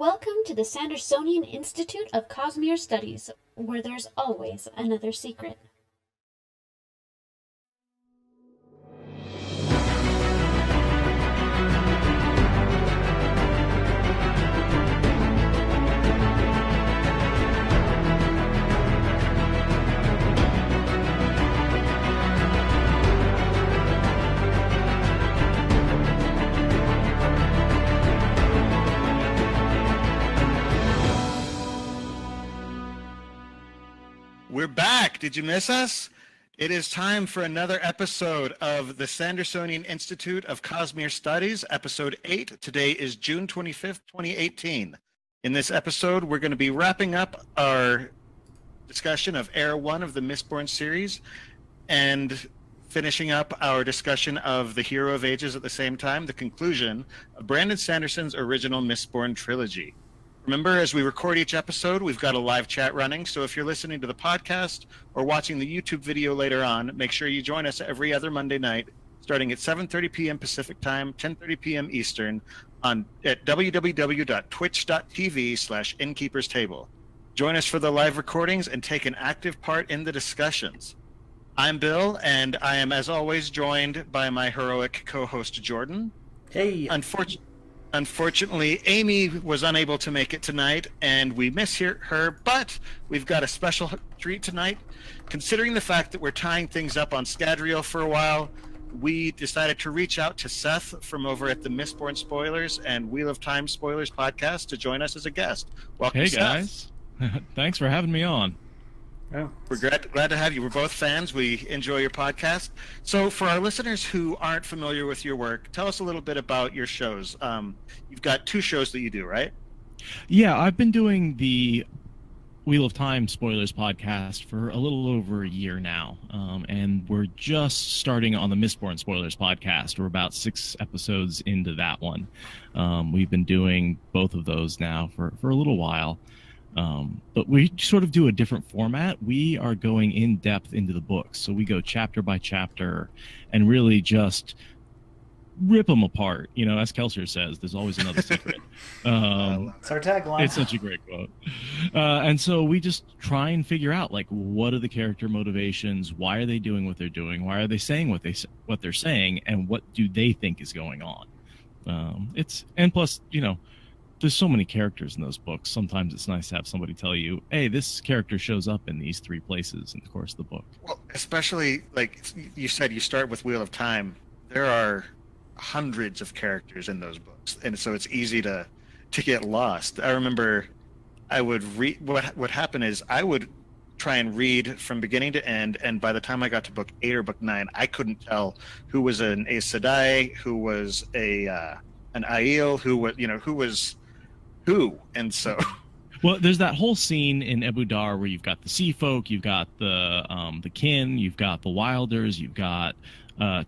Welcome to the Sandersonian Institute of Cosmere Studies, where there's always another secret. We're back. Did you miss us? It is time for another episode of the Sandersonian Institute of Cosmere Studies, episode 8. Today is June 25th, 2018. In this episode, we're going to be wrapping up our discussion of Era 1 of the Mistborn series and finishing up our discussion of the Hero of Ages at the same time, the conclusion of Brandon Sanderson's original Mistborn trilogy. Remember, as we record each episode, we've got a live chat running, so if you're listening to the podcast or watching the YouTube video later on, make sure you join us every other Monday night, starting at 7:30 p.m. Pacific Time, 10:30 p.m. Eastern, at www.twitch.tv/innkeeperstable. Join us for the live recordings and take an active part in the discussions. I'm Bill, and I am, as always, joined by my heroic co-host, Jordan. Hey. Unfortunately, Amy was unable to make it tonight, and we miss her, but we've got a special treat tonight. Considering the fact that we're tying things up on Scadrial for a while, we decided to reach out to Seth from over at the Mistborn Spoilers and Wheel of Time Spoilers podcast to join us as a guest. Welcome, hey, Seth. guys. Thanks for having me on. Oh. We're glad to have you. We're both fans. We enjoy your podcast. So for our listeners who aren't familiar with your work, tell us a little bit about your shows. You've got 2 shows that you do, right? Yeah, I've been doing the Wheel of Time Spoilers podcast for a little over a year now, and we're just starting on the Mistborn Spoilers podcast. We're about 6 episodes into that one. We've been doing both of those now for a little while. But we sort of do a different format. We are going in depth into the books. So we go chapter by chapter and really just rip them apart. You know, as Kelsier says, there's always another secret. It's our tagline. It's such a great quote. And so we just try and figure out, like, what are the character motivations? Why are they doing what they're doing? Why are they saying what they're saying? And what do they think is going on? And plus, you know, there's so many characters in those books. Sometimes it's nice to have somebody tell you, hey, this character shows up in these 3 places in the course of the book. Well, especially, like you said, you start with Wheel of Time. There are hundreds of characters in those books, and so it's easy to get lost. I remember I would read, what happened is I would try and read from beginning to end, and by the time I got to book 8 or book 9, I couldn't tell who was an Aes Sedai, who was an Aiel, who was who, and so. Well, there's that whole scene in Ebu Dar where you've got the Sea Folk, you've got the Kin, you've got the Wilders, you've got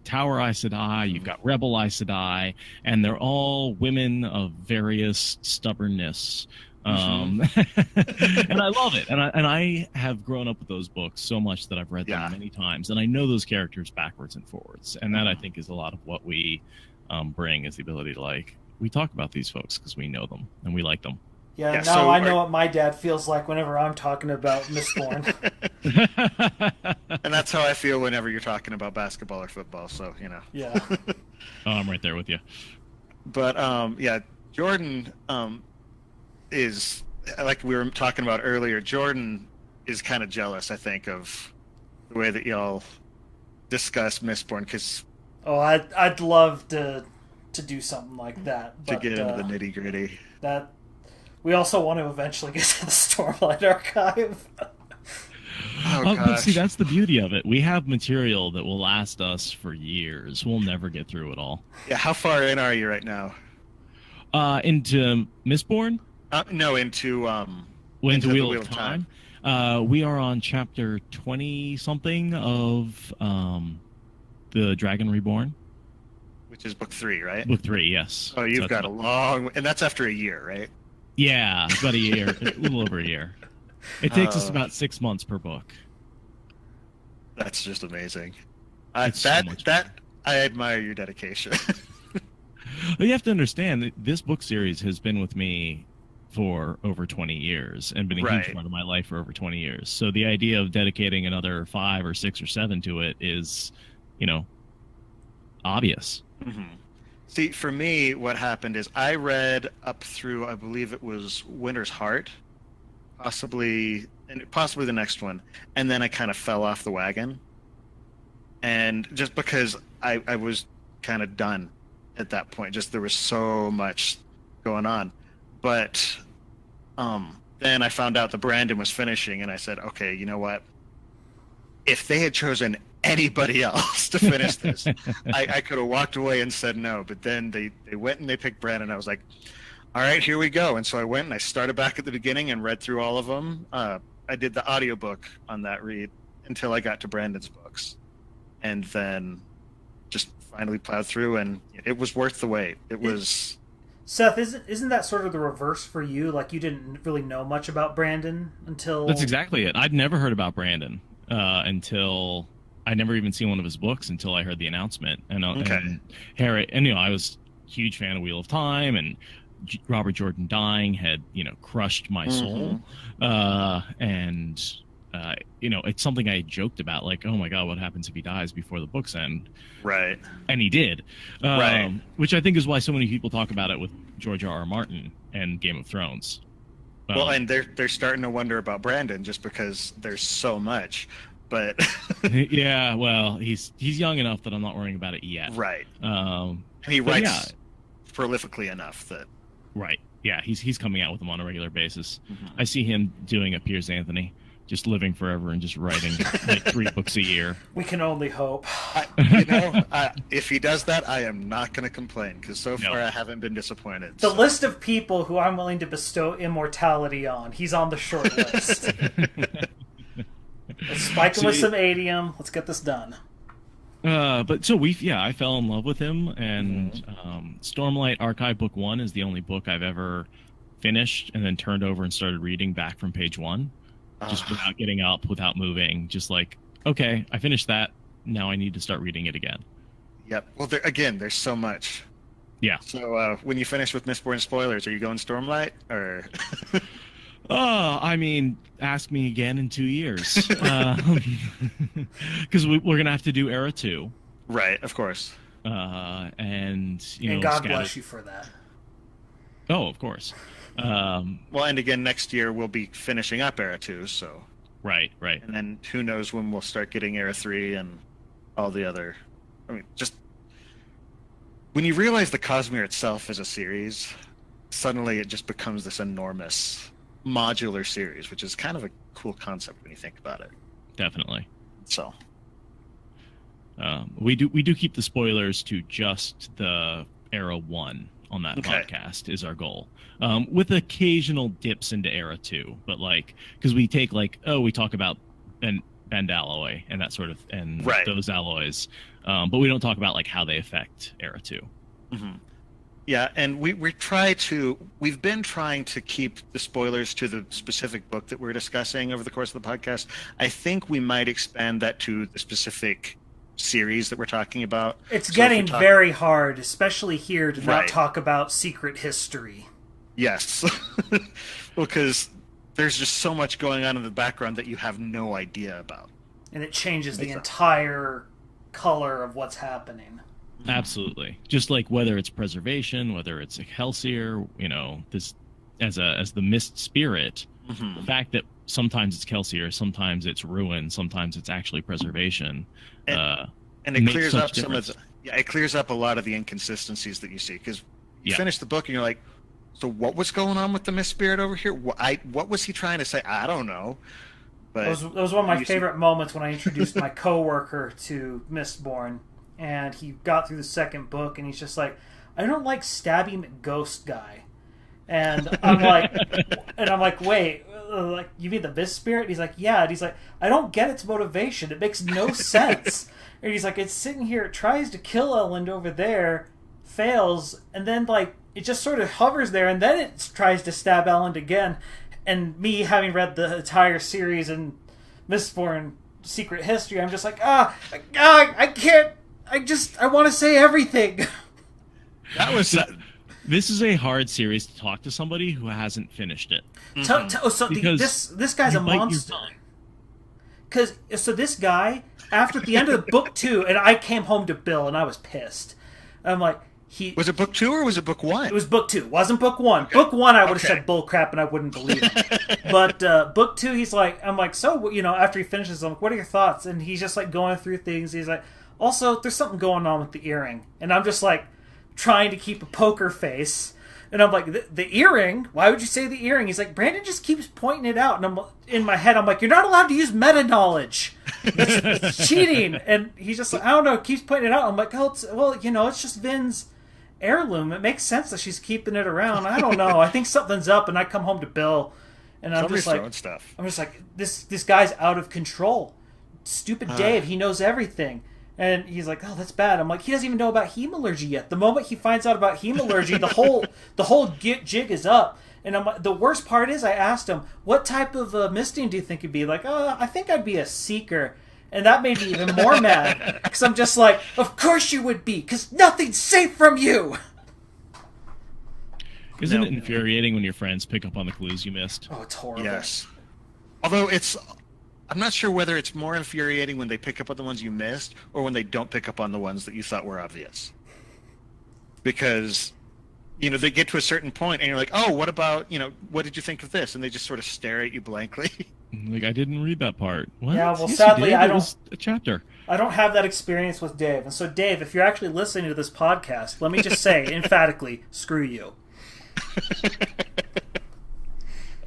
Tower Aes Sedai, you've got Rebel Aes Sedai, and they're all women of various stubbornness. And I love it, and I have grown up with those books so much that I've read them many times, and I know those characters backwards and forwards, and that I think is a lot of what we bring, is the ability to, like, we talk about these folks because we know them and we like them. Yeah, now so I know what my dad feels like whenever I'm talking about Mistborn. And that's how I feel whenever you're talking about basketball or football, so, you know. Yeah. Oh, I'm right there with you. But, Jordan is, like we were talking about earlier, Jordan is kind of jealous, I think, of the way that y'all discuss Mistborn, because... Oh, I'd love to do something like that. But, to get into the nitty-gritty. That we also want to eventually get to the Stormlight Archive. But see, that's the beauty of it. We have material that will last us for years. We'll never get through it all. Yeah, how far in are you right now? Into Mistborn? No, into Wheel of Time. We are on chapter 20-something of the Dragon Reborn. Which is book 3, right? Book 3, yes. Oh, you've got a long... And that's after a year, right? Yeah, about a year. A little over a year. It takes us about 6 months per book. That's just amazing. That I admire your dedication. Well, you have to understand that this book series has been with me for over 20 years and been a Right. huge part of my life for over 20 years. So the idea of dedicating another 5 or 6 or 7 to it is, obvious. Mm-hmm. See, for me, what happened is I read up through, I believe it was Winter's Heart, possibly the next one, and then I kind of fell off the wagon. And just because I was kind of done at that point, just there was so much going on. But then I found out that Brandon was finishing, and I said, okay, you know what? If they had chosen anybody else to finish this, I could have walked away and said no. But then they went and they picked Brandon. I was like, all right, here we go. And so I went and I started back at the beginning and read through all of them. I did the audiobook on that read until I got to Brandon's books. And then just finally plowed through, and it was worth the wait. It was... Seth, isn't that sort of the reverse for you? Like, you didn't really know much about Brandon until... That's exactly it. I'd never heard about Brandon until... I never even seen one of his books until I heard the announcement. And Harry, and I was a huge fan of Wheel of Time, and Robert Jordan dying had crushed my soul. It's something I joked about, like, oh my god, what happens if he dies before the books end? Right. And he did. Right. Which I think is why so many people talk about it with George R.R. Martin and Game of Thrones. Well, and they're starting to wonder about Brandon just because there's so much. But yeah, well, he's young enough that I'm not worrying about it yet. Right. And he writes prolifically enough that... Right. Yeah, he's coming out with them on a regular basis. Mm-hmm. I see him doing a Piers Anthony, just living forever and just writing like 3 books a year. We can only hope. If he does that, I am not going to complain, because so far I haven't been disappointed. The list of people who I'm willing to bestow immortality on, he's on the short list. Let's spike him with some adium. Let's get this done. But so I fell in love with him, and Stormlight Archive Book 1 is the only book I've ever finished and then turned over and started reading back from page 1. Just without getting up, without moving, just like, okay, I finished that. Now I need to start reading it again. Yep. Well, there's so much. Yeah. So when you finish with Mistborn spoilers, are you going Stormlight or? I mean, ask me again in 2 years, because we're gonna have to do Era 2. Right. Of course. And God bless you for that. Oh, of course. Well, and again, next year we'll be finishing up Era 2, so... Right. And then who knows when we'll start getting Era 3 and all the other... I mean, just... When you realize the Cosmere itself is a series, suddenly it just becomes this enormous modular series, which is kind of a cool concept when you think about it. Definitely. So... we do keep the spoilers to just the Era 1 on that podcast is our goal, with occasional dips into Era 2, but because we take we talk about bend alloy and that sort of those alloys, but we don't talk about how they affect Era 2. Mm-hmm. Yeah, and we've been trying to keep the spoilers to the specific book that we're discussing over the course of the podcast. I think we might expand that to the specific series that we're talking about. It's getting very hard, especially here, to not talk about secret history. Yes. Because there's just so much going on in the background that you have no idea about. And it changes the entire color of what's happening. Absolutely. Just whether it's preservation, whether it's a Kelsier, this as the mist spirit, the fact that sometimes it's Kelsier, sometimes it's ruin, sometimes it's actually preservation. And it clears up it clears up a lot of the inconsistencies that you see, because you finish the book and you're like, so what was going on with the mist spirit over here? What was he trying to say? I don't know. But it was one of my favorite moments when I introduced my coworker to Mistborn, and he got through the second book and he's just like, I don't like Stabby McGhost guy. And I'm like, wait, you mean the mist spirit? And he's like, yeah. And he's like, I don't get its motivation. It makes no sense. And he's like, it's sitting here, it tries to kill Elend over there, fails, and then it just sort of hovers there, and then it tries to stab Elend again. And me, having read the entire series and Mistborn Secret History, I'm just like, I can't. I want to say everything. That was This is a hard series to talk to somebody who hasn't finished it. This guy's a you bite your monster. tongue. Because this guy, after the end of the book 2, and I came home to Bill and I was pissed. I'm like, Was it book 2 or was it book 1? It was book 2. It wasn't book 1. Okay. Book 1, I would have said bull crap and I wouldn't believe him. But book 2, I'm like, so, after he finishes, I'm like, what are your thoughts? And he's just like going through things. He's like, also, there's something going on with the earring. And I'm just like, trying to keep a poker face. And I'm like, the earring? Why would you say the earring? He's like, Brandon just keeps pointing it out. And I'm in my head, I'm like, you're not allowed to use meta knowledge. It's cheating. And he's just like, I don't know, keeps pointing it out. I'm like, it's just Vin's heirloom. It makes sense that she's keeping it around. I don't know. I think something's up. And I come home to Bill, and I'm just like, stuff. I'm just like, this guy's out of control. Stupid Dave. He knows everything. And he's like, oh, that's bad. I'm like, he doesn't even know about hemalurgy yet. The moment he finds out about hemalurgy, the whole jig is up. And I'm like, the worst part is, I asked him, what type of misting do you think you'd be? Like, I think I'd be a seeker. And that made me even more mad. Because I'm just like, of course you would be, because nothing's safe from you. Isn't it infuriating when your friends pick up on the clues you missed? Oh, it's horrible. Yes. Although I'm not sure whether it's more infuriating when they pick up on the ones you missed or when they don't pick up on the ones that you thought were obvious. Because, they get to a certain point and you're like, oh, what about, what did you think of this? And they just sort of stare at you blankly. Like, I didn't read that part. What? Yeah, well, yes, sadly, it was a chapter. I don't have that experience with Dave. And so, Dave, if you're actually listening to this podcast, let me just say emphatically, screw you.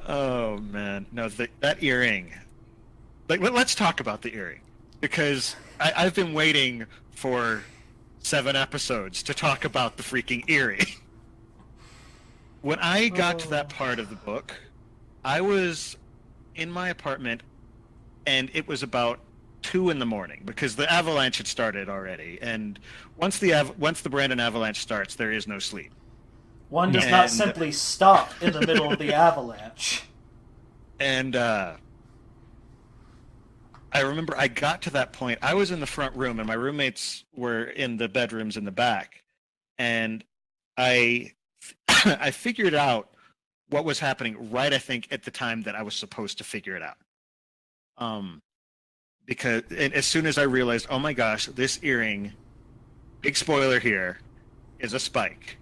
Oh, man. No, that earring... Like, let's talk about the earring, because I've been waiting for 7 episodes to talk about the freaking earring. When I got to that part of the book, I was in my apartment, and it was about 2 a.m, because the avalanche had started already, and once the Brandon avalanche starts, there is no sleep. One does not simply stop in the middle of the avalanche. And, I remember I got to that point. I was in the front room, and my roommates were in the bedrooms in the back. And I figured out what was happening right, I think, at the time that I was supposed to figure it out. Because as soon as I realized, oh my gosh, this earring, big spoiler here, is a spike.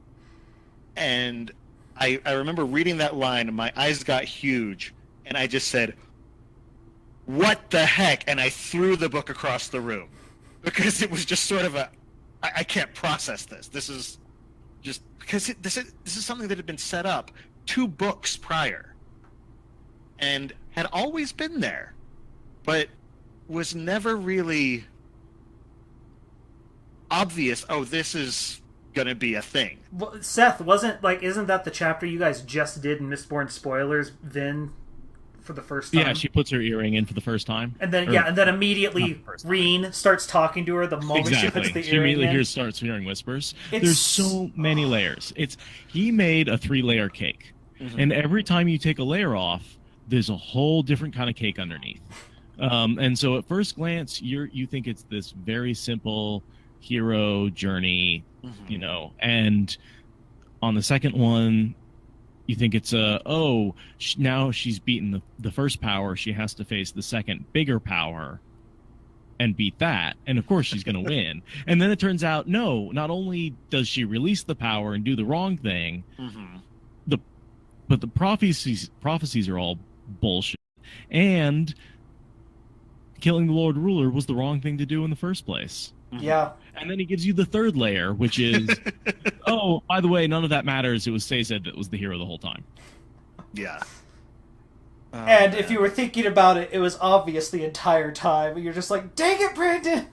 And I remember reading that line, and my eyes got huge, and I just said, what the heck? And I threw the book across the room because it was just sort of I can't process this. This is just because this is something that had been set up 2 books prior and had always been there, but was never really obvious. Oh, this is going to be a thing. Well, Seth, isn't that the chapter you guys just did in Mistborn spoilers, Vin? For the first time. Yeah, she puts her earring in for the first time. And then immediately Reen starts talking to her the moment she puts the she earring immediately in. starts hearing whispers. There's so many layers. He made a 3-layer cake. Mm-hmm. And every time you take a layer off, there's a whole different kind of cake underneath. And so at first glance, you think it's this very simple hero journey, and on the second one, you think it's now she's beaten the first power. She has to face the second bigger power and beat that. And of course she's going to win. And then it turns out, no, not only does she release the power and do the wrong thing, but the prophecies are all bullshit. And killing the Lord Ruler was the wrong thing to do in the first place. Yeah. And then he gives you the 3rd layer, which is, oh, by the way, none of that matters. It was Sazed that was the hero the whole time. Yeah. And if you were thinking about it, it was obvious the entire time. You're just like, dang it, Brandon!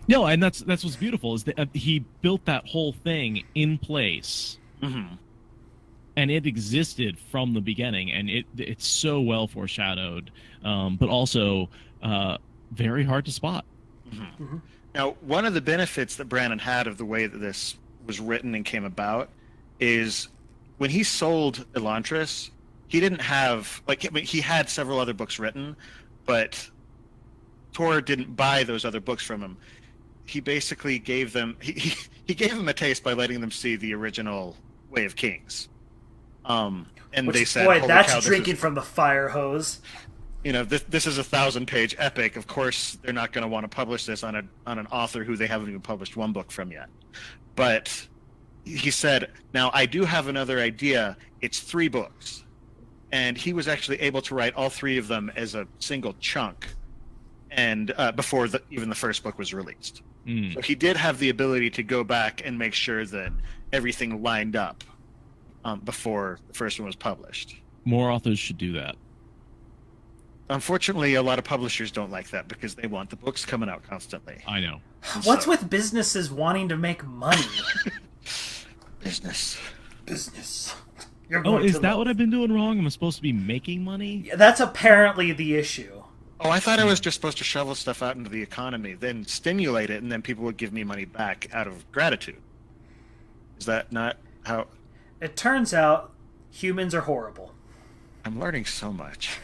No, and that's what's beautiful, is that he built that whole thing in place. Mm-hmm. And it existed from the beginning, and it's so well foreshadowed, but also very hard to spot. Mm-hmm. Mm-hmm. Now, one of the benefits that Brandon had of the way that this was written and came about is when he sold Elantris, he didn't have, he had several other books written, but Tor didn't buy those other books from him. He basically gave them, he gave them a taste by letting them see the original Way of Kings. And Which, they said, boy, "Holy that's cow, drinking from the fire hose." this is a 1,000-page epic. Of course, they're not going to want to publish this on an author who they haven't even published one book from yet." But he said, "Now I do have another idea. It's 3 books," and he was actually able to write all 3 of them as a single chunk, and before even the first book was released. So he did have the ability to go back and make sure that everything lined up before the first one was published. More authors should do that. Unfortunately, a lot of publishers don't like that because they want the books coming out constantly. I know. What's with businesses wanting to make money? Business. You're Oh, going is to that the- what I've been doing wrong? Am I supposed to be making money? That's apparently the issue. Oh, I thought I was just supposed to shovel stuff out into the economy, then stimulate it, and then people would give me money back out of gratitude. Is that not how... It turns out humans are horrible. I'm learning so much.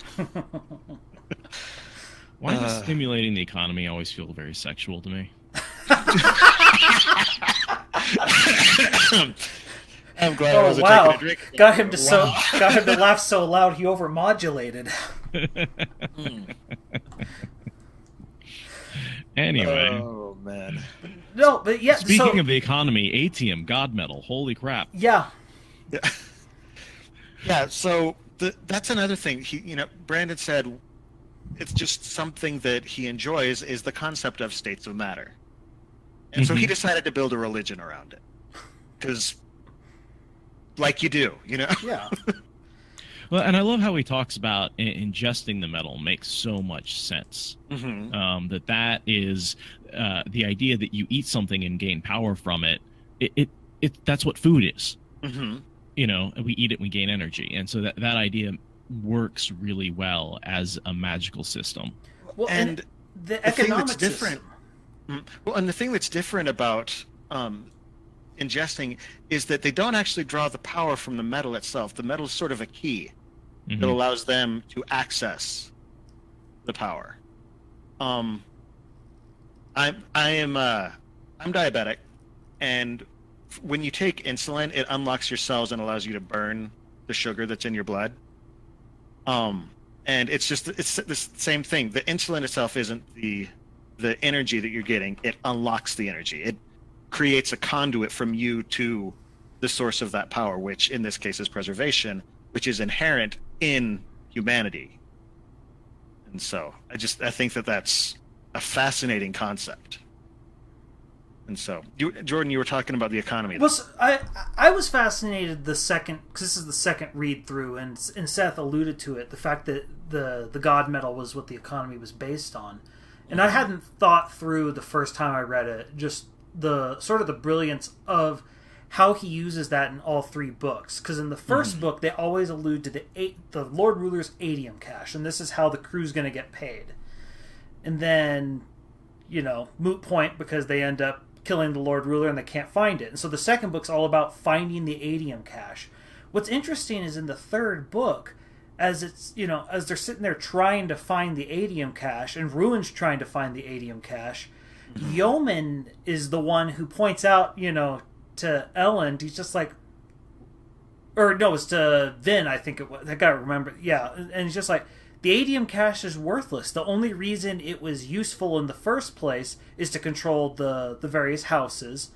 Why does stimulating the economy always feel very sexual to me? I'm glad I wasn't wow! taking a drink. Got him to laugh so loud he overmodulated. Anyway. Oh, man. No, but yeah. Speaking of the economy, ATM, God metal, holy crap. Yeah. Yeah, so that's another thing. Brandon said it's just something that he enjoys is the concept of states of matter. And so he decided to build a religion around it. Because, like you do, Yeah. Well, and I love how he talks about ingesting the metal makes so much sense. That is the idea that you eat something and gain power from it. That's what food is. We eat it, we gain energy, and so that idea works really well as a magical system. Well, and the thing economic that's different. Well, and the thing that's different about ingesting is that they don't actually draw the power from the metal itself. The metal is sort of a key that allows them to access the power. I'm diabetic, and when you take insulin, it unlocks your cells and allows you to burn the sugar that's in your blood. And it's the same thing. The insulin itself isn't the energy that you're getting. It unlocks the energy. It creates a conduit from you to the source of that power, which in this case is preservation, which is inherent in humanity. And so I think that that's a fascinating concept. And so, Jordan, you were talking about the economy. Well, I was fascinated the second, because this is the second read through, and Seth alluded to it, the fact that the God metal was what the economy was based on. And I hadn't thought through the first time I read it, just the sort of the brilliance of how he uses that in all 3 books. Because in the first book, they always allude to the Lord Ruler's adium cache, and this is how the crew's going to get paid. And then, moot point, because they end up killing the Lord Ruler and they can't find it. And so the second book's all about finding the adium cache. What's interesting is in the third book, as it's, as they're sitting there trying to find the adium cache, and Ruin's trying to find the adium cache, Yeoman is the one who points out, to Ellen, he's just like, or no, it's to Vin, I think it was. I gotta remember. Yeah, and he's just like, the adium cache is worthless. The only reason it was useful in the first place is to control the various houses.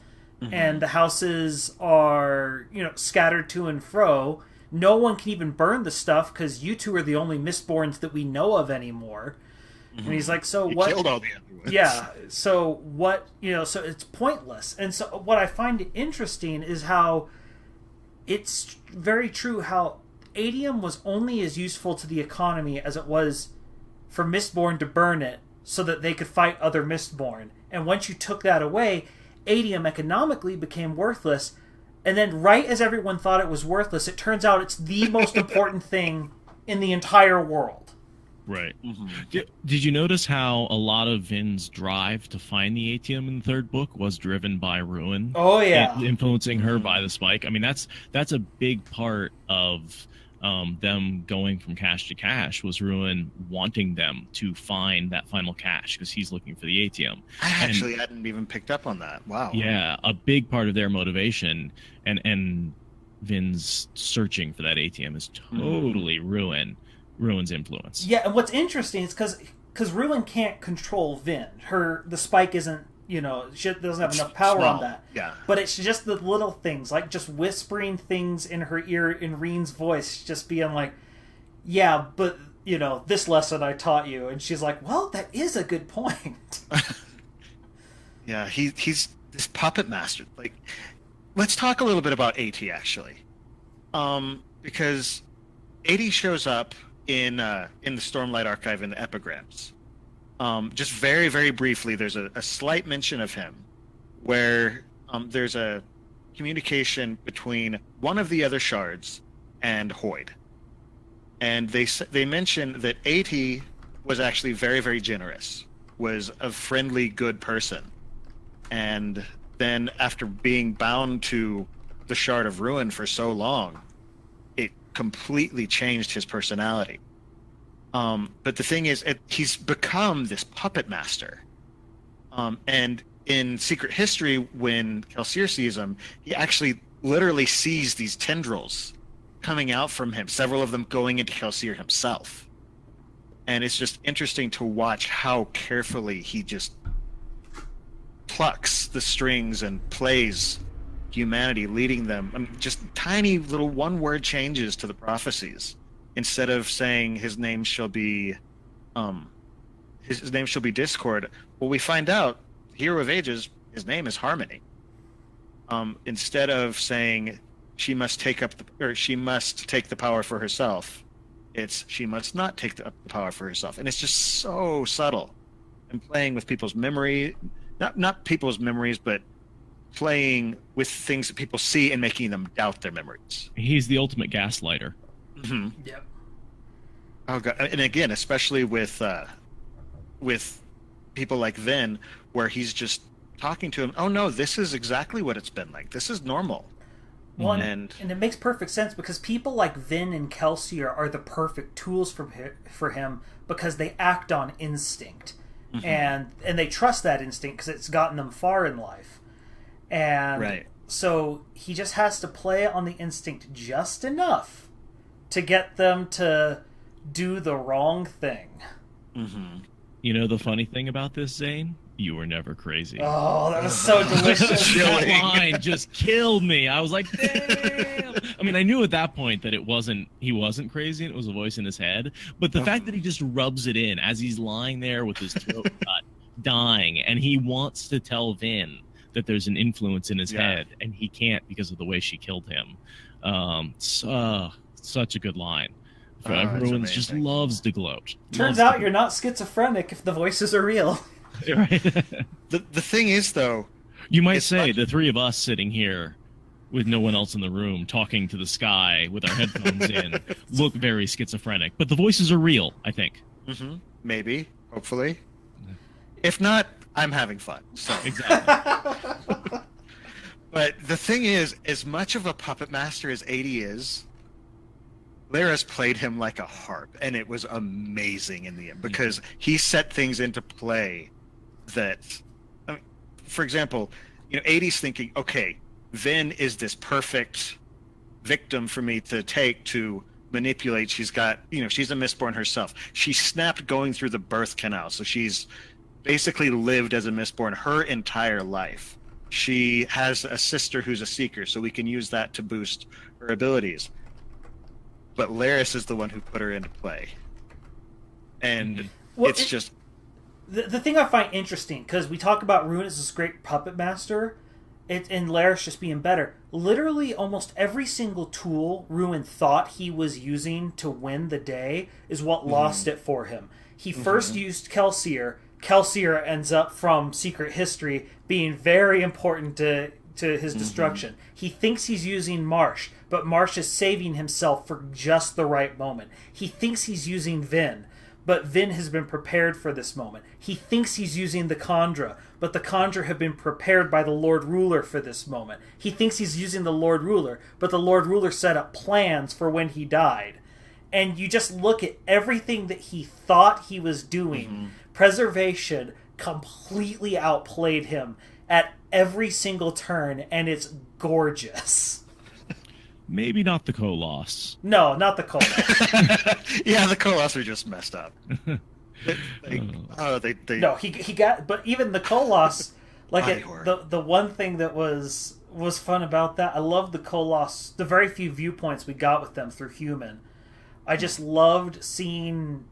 And the houses are, scattered to and fro. No one can even burn the stuff because you 2 are the only Mistborns that we know of anymore. And he's like, so what? Killed all the other ones. Yeah. So what? So it's pointless. And so what I find interesting is how it's very true how adium was only as useful to the economy as it was for Mistborn to burn it so that they could fight other Mistborn. And once you took that away, adium economically became worthless. And then right as everyone thought it was worthless, it turns out it's the most important thing in the entire world. Right. Did you notice how a lot of Vin's drive to find the ATM in the third book was driven by Ruin? Oh, yeah. Influencing her by the spike. I mean, that's a big part of them going from cache to cache was Ruin wanting them to find that final cache because he's looking for the ATM. I actually hadn't even picked up on that. Wow. Yeah, a big part of their motivation, and Vin's searching for that ATM is totally Ruin's influence. Yeah, and what's interesting is because Ruin can't control Vin. The spike isn't, she doesn't have enough power on that. Yeah. But it's just the little things, like just whispering things in her ear in Reen's voice, just being like, yeah, but, this lesson I taught you. And she's like, well, that is a good point. Yeah, he's this puppet master. Like, let's talk a little bit about AT, actually. Because AT shows up in the Stormlight Archive in the epigrams. Just very, very briefly, there's a slight mention of him where there's a communication between one of the other shards and Hoid. And they mention that AT was actually very, very generous, was a friendly, good person. And then after being bound to the Shard of Ruin for so long, it completely changed his personality. But the thing is, he's become this puppet master. And in Secret History, when Kelsier sees him, he actually literally sees these tendrils coming out from him, several of them going into Kelsier himself. And it's just interesting to watch how carefully he just plucks the strings and plays humanity, leading them. I mean, just tiny little one-word changes to the prophecies. Instead of saying his name shall be Discord, well, we find out Hero of Ages, his name is Harmony. Instead of saying she must take the power for herself, it's she must not take the power for herself. And it's just so subtle and playing with people's memory, not people's memories, but playing with things that people see and making them doubt their memories. He's the ultimate gaslighter. Mm-hmm. Yep. Oh god! And again, especially with people like Vin, where he's just talking to him. Oh no, this is exactly what it's been like. This is normal. Well, and it makes perfect sense because people like Vin and Kelsier are the perfect tools for him because they act on instinct, and they trust that instinct because it's gotten them far in life, and so he just has to play on the instinct just enough to get them to do the wrong thing. Mm-hmm. You know the funny thing about this, Zane? You were never crazy. Oh, that was so delicious. That line just killed me. I was like, damn. I mean, I knew at that point that he wasn't crazy and it was a voice in his head. But the fact that he just rubs it in as he's lying there with his throat cut, dying, and he wants to tell Vin that there's an influence in his head, and he can't because of the way she killed him. Such a good line. Everyone just loves to gloat. Turns out you're not schizophrenic if the voices are real. Right. The thing is, though, you might say the three of us sitting here with no one else in the room talking to the sky with our headphones in look very schizophrenic, but the voices are real, I think. Mm-hmm. Maybe, hopefully. If not, I'm having fun. So. Exactly. But the thing is, as much of a puppet master as 80 is, Laris played him like a harp, and it was amazing in the end because he set things into play that, I mean, for example, 80's thinking, okay, Vin is this perfect victim for me to take to manipulate. She's got, she's a Mistborn herself. She snapped going through the birth canal, so she's basically lived as a Mistborn her entire life. She has a sister who's a Seeker, so we can use that to boost her abilities. But Laris is the one who put her into play. And just... The thing I find interesting, because we talk about Ruin as this great puppet master, and Laris just being better. Literally almost every single tool Ruin thought he was using to win the day is what lost it for him. He first used Kelsier. Kelsier ends up, from Secret History, being very important to his destruction. He thinks he's using Marsh, but Marsh is saving himself for just the right moment. He thinks he's using Vin, but Vin has been prepared for this moment. He thinks he's using the Kandra, but the Kandra have been prepared by the Lord Ruler for this moment. He thinks he's using the Lord Ruler, but the Lord Ruler set up plans for when he died. And you just look at everything that he thought he was doing. Preservation completely outplayed him at every single turn, and it's gorgeous. Maybe not the Koloss. No, not the Koloss. Yeah, the Koloss are just messed up. They No, he got, but even the Koloss, Body horror. the one thing that was fun about that, I love the Koloss. The very few viewpoints we got with them through human, I just loved seeing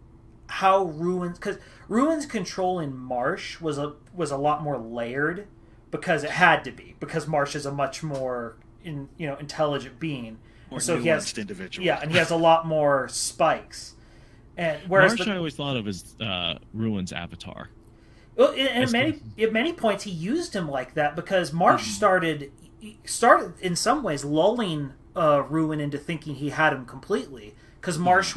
how Ruins, because Ruins control in Marsh was a lot more layered, because it had to be, because Marsh is a much more intelligent being, more so nuanced he has individual. yeah, and he has a lot more spikes. And whereas Marsh, I always thought of as Ruin's avatar. well, at many points he used him like that, because Marsh started in some ways lulling Ruin into thinking he had him completely, because Marsh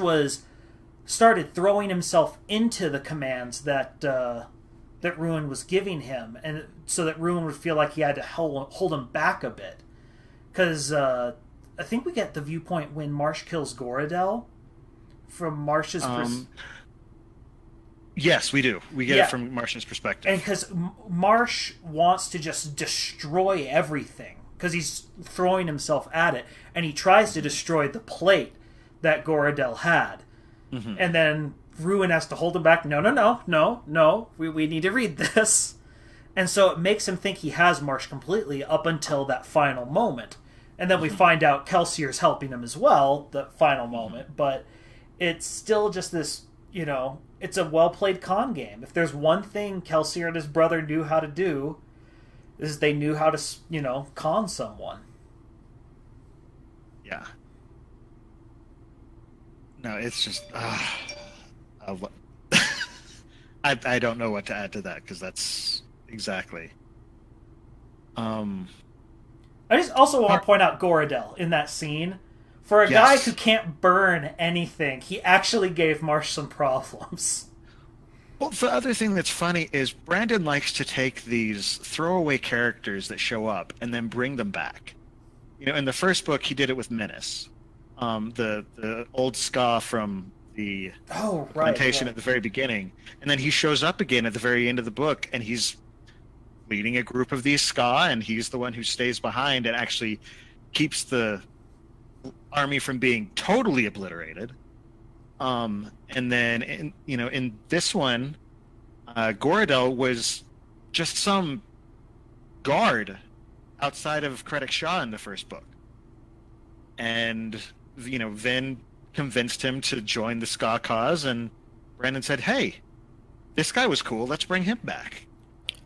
started throwing himself into the commands that Ruin was giving him, and so that Ruin would feel like he had to hold him back a bit. Because I think we get the viewpoint when Marsh kills Goradel from Marsh's Yes, we do. We get it from Marsh's perspective. and because Marsh wants to just destroy everything, because he's throwing himself at it, and he tries to destroy the plate that Goradel had. And then Ruin has to hold him back. No. We need to read this. And so it makes him think he has Marsh completely up until that final moment. And then we find out Kelsier's helping him as well, the final moment. But it's still just this, it's a well-played con game. If there's one thing Kelsier and his brother knew how to do, is they knew how to, con someone. Yeah. No, it's just I don't know what to add to that, because that's exactly. I just also want to point out Goradel in that scene. For a guy who can't burn anything, he actually gave Marsh some problems. Well, the other thing that's funny is Brandon likes to take these throwaway characters that show up and then bring them back. In the first book, he did it with Menace. The old ska from the plantation at the very beginning, and then he shows up again at the very end of the book, and he's leading a group of these ska, and he's the one who stays behind and actually keeps the army from being totally obliterated. And then in this one, Goradel was just some guard outside of Credit Shaw in the first book, and Vin convinced him to join the ska cause, and Brandon said, "Hey, this guy was cool. Let's bring him back."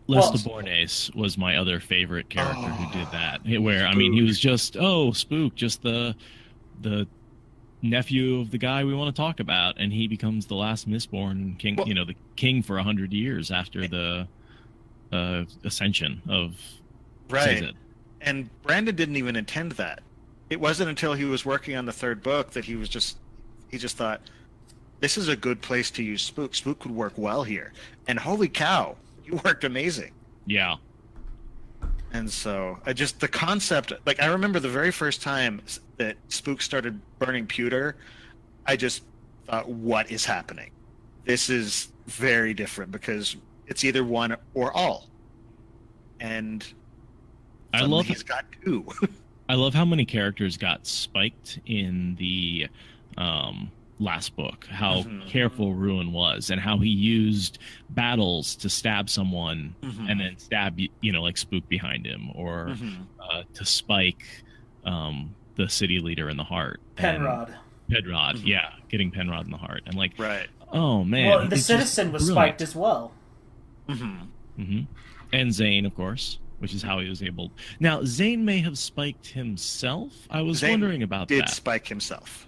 Les de Bornes was my other favorite character who did that. Where he was just Spook, just the nephew of the guy we want to talk about, and he becomes the last Mistborn king. The king for 100 years after the ascension of Sazed. And Brandon didn't even intend that. It wasn't until he was working on the third book that he just thought, this is a good place to use Spook. Spook could work well here. And holy cow, you worked amazing. Yeah. And so the concept, I remember the very first time that Spook started burning pewter, I just thought, what is happening? This is very different, because it's either one or all. And he's got two. I love how many characters got spiked in the last book, how careful Ruin was, and how he used battles to stab someone and then stab, like Spook behind him, or to spike the city leader in the heart. Penrod, getting Penrod in the heart. And right. Oh, man. Well, the citizen was brilliant. spiked as well. And Zane, of course, which is how he was able. Now, Zane may have spiked himself. I was wondering about that. Did spike himself.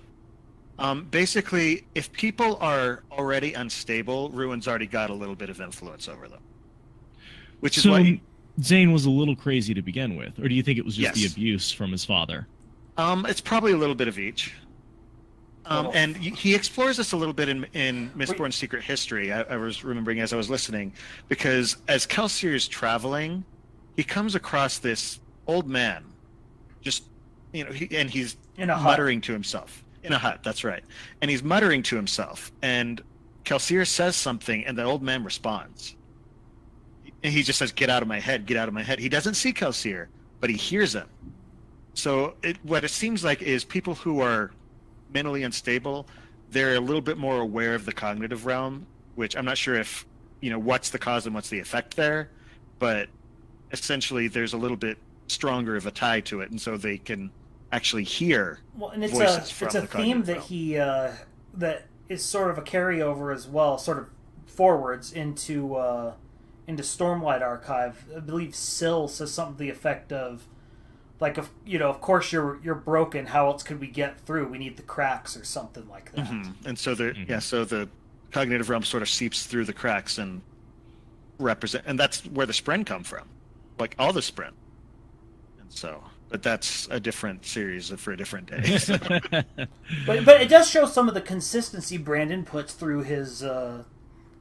Basically, if people are already unstable, Ruin's already got a little bit of influence over them. Which is why Zane was a little crazy to begin with, or do you think it was just the abuse from his father? It's probably a little bit of each. And he explores this a little bit in Mistborn's Secret History. I was remembering as I was listening, because as Kelsier is traveling, he comes across this old man, just and he's muttering to himself in a hut. That's right, and he's muttering to himself. And Kelsier says something, and the old man responds. And he just says, "Get out of my head! Get out of my head!" He doesn't see Kelsier, but he hears him. So what it seems like is people who are mentally unstable, they're a little bit more aware of the cognitive realm, which I'm not sure if, what's the cause and what's the effect there, but essentially there's a little bit stronger of a tie to it, and so they can actually hear and voices from it's a the theme cognitive that realm. that is sort of a carryover as well, sort of forwards into Stormlight Archive. I believe Syl says something to the effect of, like, of course you're broken. How else could we get through? We need the cracks or something like that. Mm-hmm. And so so the cognitive realm sort of seeps through the cracks and and that's where the Spren come from, like all the Spren. And so, but that's a different series for a different day. So. but it does show some of the consistency Brandon puts through his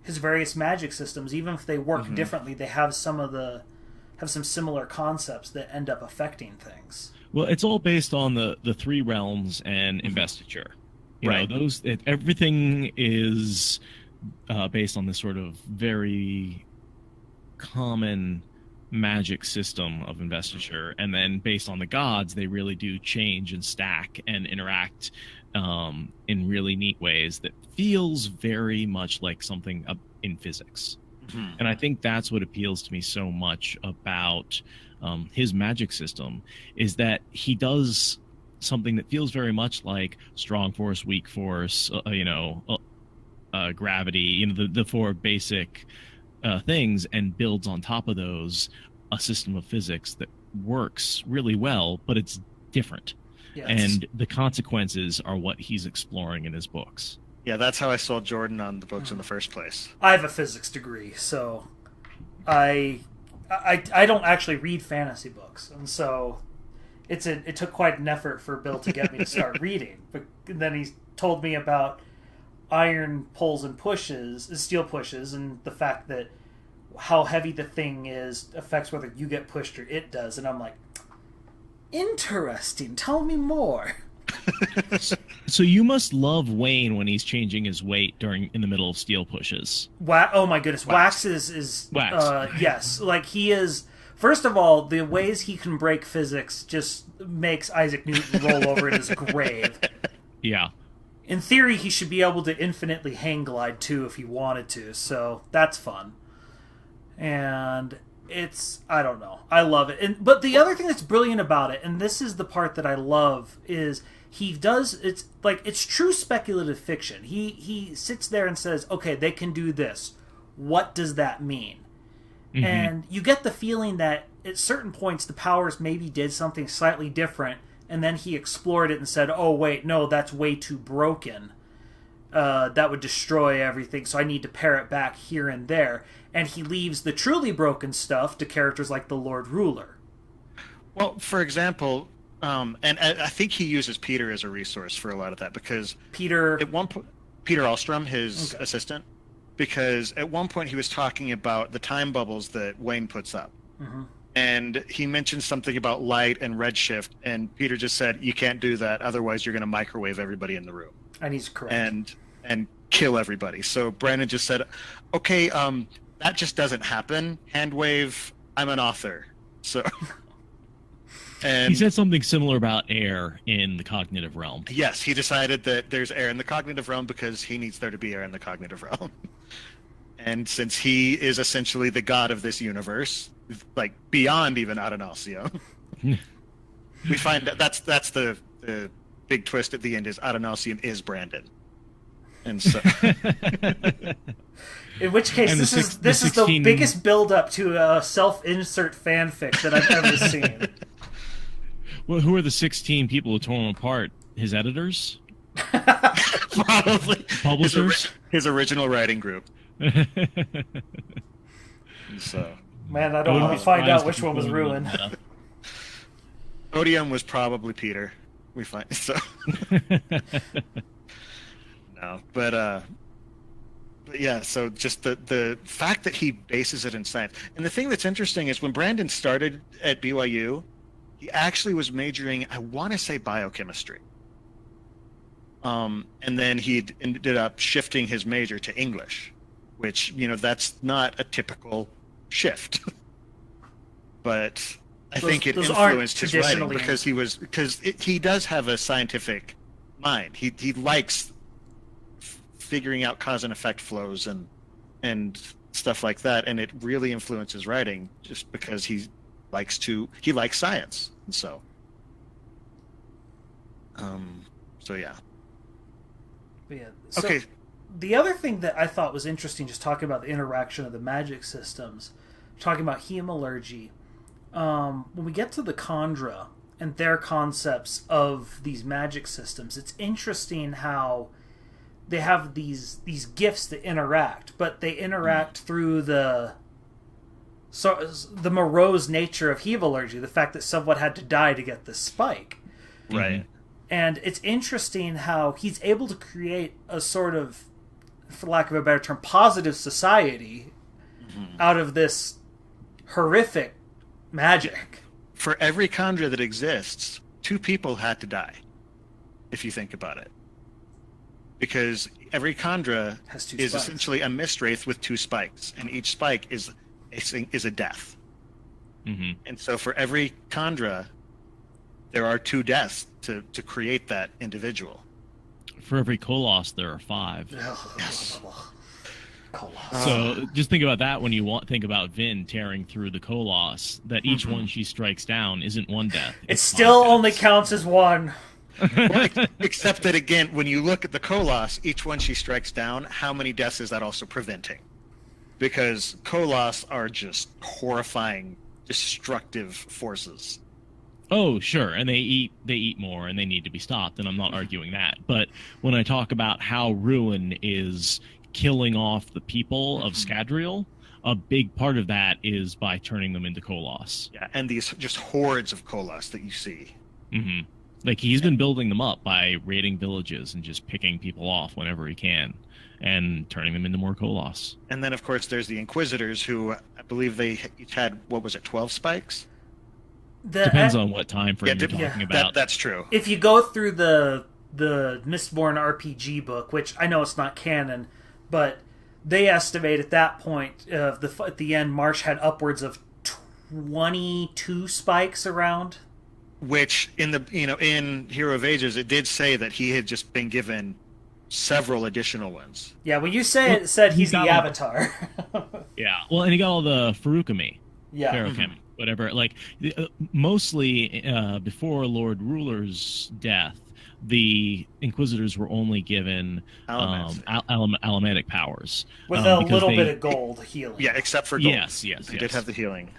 various magic systems. Even if they work differently, they have some similar concepts that end up affecting things. Well, it's all based on the three realms and investiture. Right. Everything is based on this sort of very common magic system of investiture, and then based on the gods, they really do change and stack and interact in really neat ways that feels very much like something in physics. Mm-hmm. And I think that's what appeals to me so much about his magic system, is that he does something that feels very much like strong force, weak force, gravity, the four basic things, and builds on top of those a system of physics that works really well, but it's different. Yes. And the consequences are what he's exploring in his books. Yeah, that's how I sold Jordan on the books in the first place. I have a physics degree, so I don't actually read fantasy books, and so it took quite an effort for Bill to get me to start reading. But then he told me about iron pulls and pushes, steel pushes, and the fact that how heavy the thing is affects whether you get pushed or it does. And I'm like, interesting. Tell me more. So you must love Wayne when he's changing his weight in the middle of steel pushes. Oh my goodness, Wax is Wax. Yes, like he is. First of all, the ways he can break physics just makes Isaac Newton roll over in his grave. Yeah. In theory, he should be able to infinitely hang glide too if he wanted to, so that's fun. And I don't know, I love it. But the other thing that's brilliant about it, and this is the part that I love, is it's true speculative fiction. He sits there and says, okay, they can do this. What does that mean? Mm-hmm. And you get the feeling that at certain points the powers maybe did something slightly different, and then he explored it and said, oh wait, no, that's way too broken. That would destroy everything, so I need to pare it back here and there. And he leaves the truly broken stuff to characters like the Lord Ruler. Well, for example, and I think he uses Peter as a resource for a lot of that, because Peter Alstrom, his assistant, because at one point he was talking about the time bubbles that Wayne puts up. Mm-hmm. And he mentioned something about light and redshift, and Peter just said, you can't do that, otherwise you're going to microwave everybody in the room. And he's correct. And kill everybody. So Brandon just said, okay, that just doesn't happen. Hand wave, I'm an author. So... And he said something similar about air in the cognitive realm. Yes, he decided that there's air in the cognitive realm because he needs there to be air in the cognitive realm. And since he is essentially the god of this universe, like beyond even Adonalcio, we find that's the big twist at the end is Adonalcium is Brandon. And so... In which case, this is the biggest build-up to a self-insert fanfic that I've ever seen. Well, who are the 16 people who tore him apart? His editors? Probably. Publishers? His original writing group. So, man, I don't want to find out which one was ruined. Odium was probably Peter. We find so. No, but yeah. So just the fact that he bases it in science, and the thing that's interesting is when Brandon started at BYU. He actually was majoring, I want to say, biochemistry. And then he ended up shifting his major to English, which, that's not a typical shift. But I think it those aren't influenced his writing traditionally- because he does have a scientific mind. He likes figuring out cause and effect flows and stuff like that, and it really influences writing just because he likes science, and so yeah. But yeah. So Okay. the other thing that I thought was interesting, just talking about the interaction of the magic systems, talking about hemalurgy, when we get to the Kandra and their concepts of these magic systems, it's interesting how they have these gifts that interact, but they interact through the morose nature of hemalurgy, the fact that someone had to die to get this spike. Right. And it's interesting how he's able to create a sort of, for lack of a better term, positive society out of this horrific magic. For every Kandra that exists, 2 people had to die, if you think about it. Because every Kandra Has 2 is spikes. essentially a mistwraith with 2 spikes, and each spike is a death. Mm-hmm. And so for every Kandra, there are 2 deaths to create that individual. For every Koloss, there are 5. Yes. So just think about that when you think about Vin tearing through the Koloss, that each one she strikes down isn't 1 death. It it's 5 still only deaths. counts as 1. Well, except that, again, when you look at the Koloss, each one she strikes down, how many deaths is that also preventing? Because Koloss are just horrifying, destructive forces. Oh, sure, and they eat more, and they need to be stopped, and I'm not arguing that. But when I talk about how Ruin is killing off the people of Scadrial, a big part of that is by turning them into Koloss. Yeah, and these just hordes of Koloss that you see. Mm-hmm. Like, he's been building them up by raiding villages and just picking people off whenever he can, and turning them into more Koloss. And then, of course, there's the Inquisitors, who I believe they each had, 12 spikes? Depends on what time frame you're talking about. That's true. If you go through the Mistborn RPG book, which I know it's not canon, but they estimate at that point at the end, Marsh had upwards of 22 spikes around. Which in Hero of Ages, it did say that he had just been given several additional ones. Yeah, when you say it said he's the got Avatar. Yeah, well, and he got all the Ferukami. Yeah. Ferukami, whatever. Like, mostly before Lord Ruler's death, the Inquisitors were only given alamatic powers. With a because little bit of gold healing. Yeah, except for gold. Yes. They did have the healing.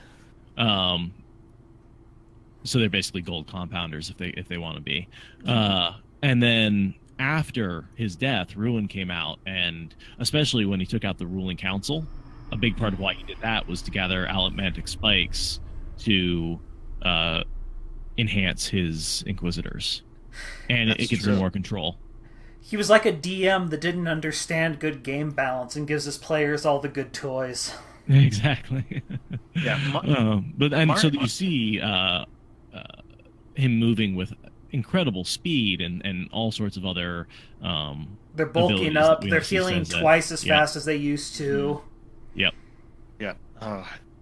So they're basically gold compounders if they want to be. And then after his death, Ruin came out, and especially when he took out the ruling council, a big part of why he did that was to gather alamatic spikes to enhance his Inquisitors. And it gives him more control. He was like a DM that didn't understand good game balance and gives his players all the good toys. Exactly. Yeah. So you see him moving with incredible speed and all sorts of other they're bulking up, they're healing twice as fast as they used to. Yep. Yeah.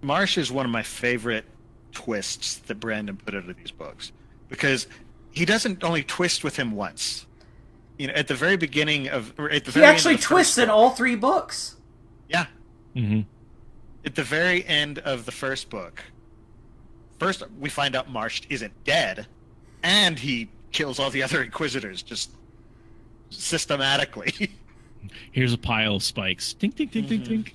Marsh is one of my favorite twists that Brandon put into these books, because he doesn't only twist with him once. At the very beginning of, or at the very he actually end of the twists first in all 3 books. Yeah. Mm-hmm. At the very end of the first book, first we find out Marsh isn't dead, and he kills all the other Inquisitors just systematically. Here's a pile of spikes. Tink, tink, tink, tink, tink.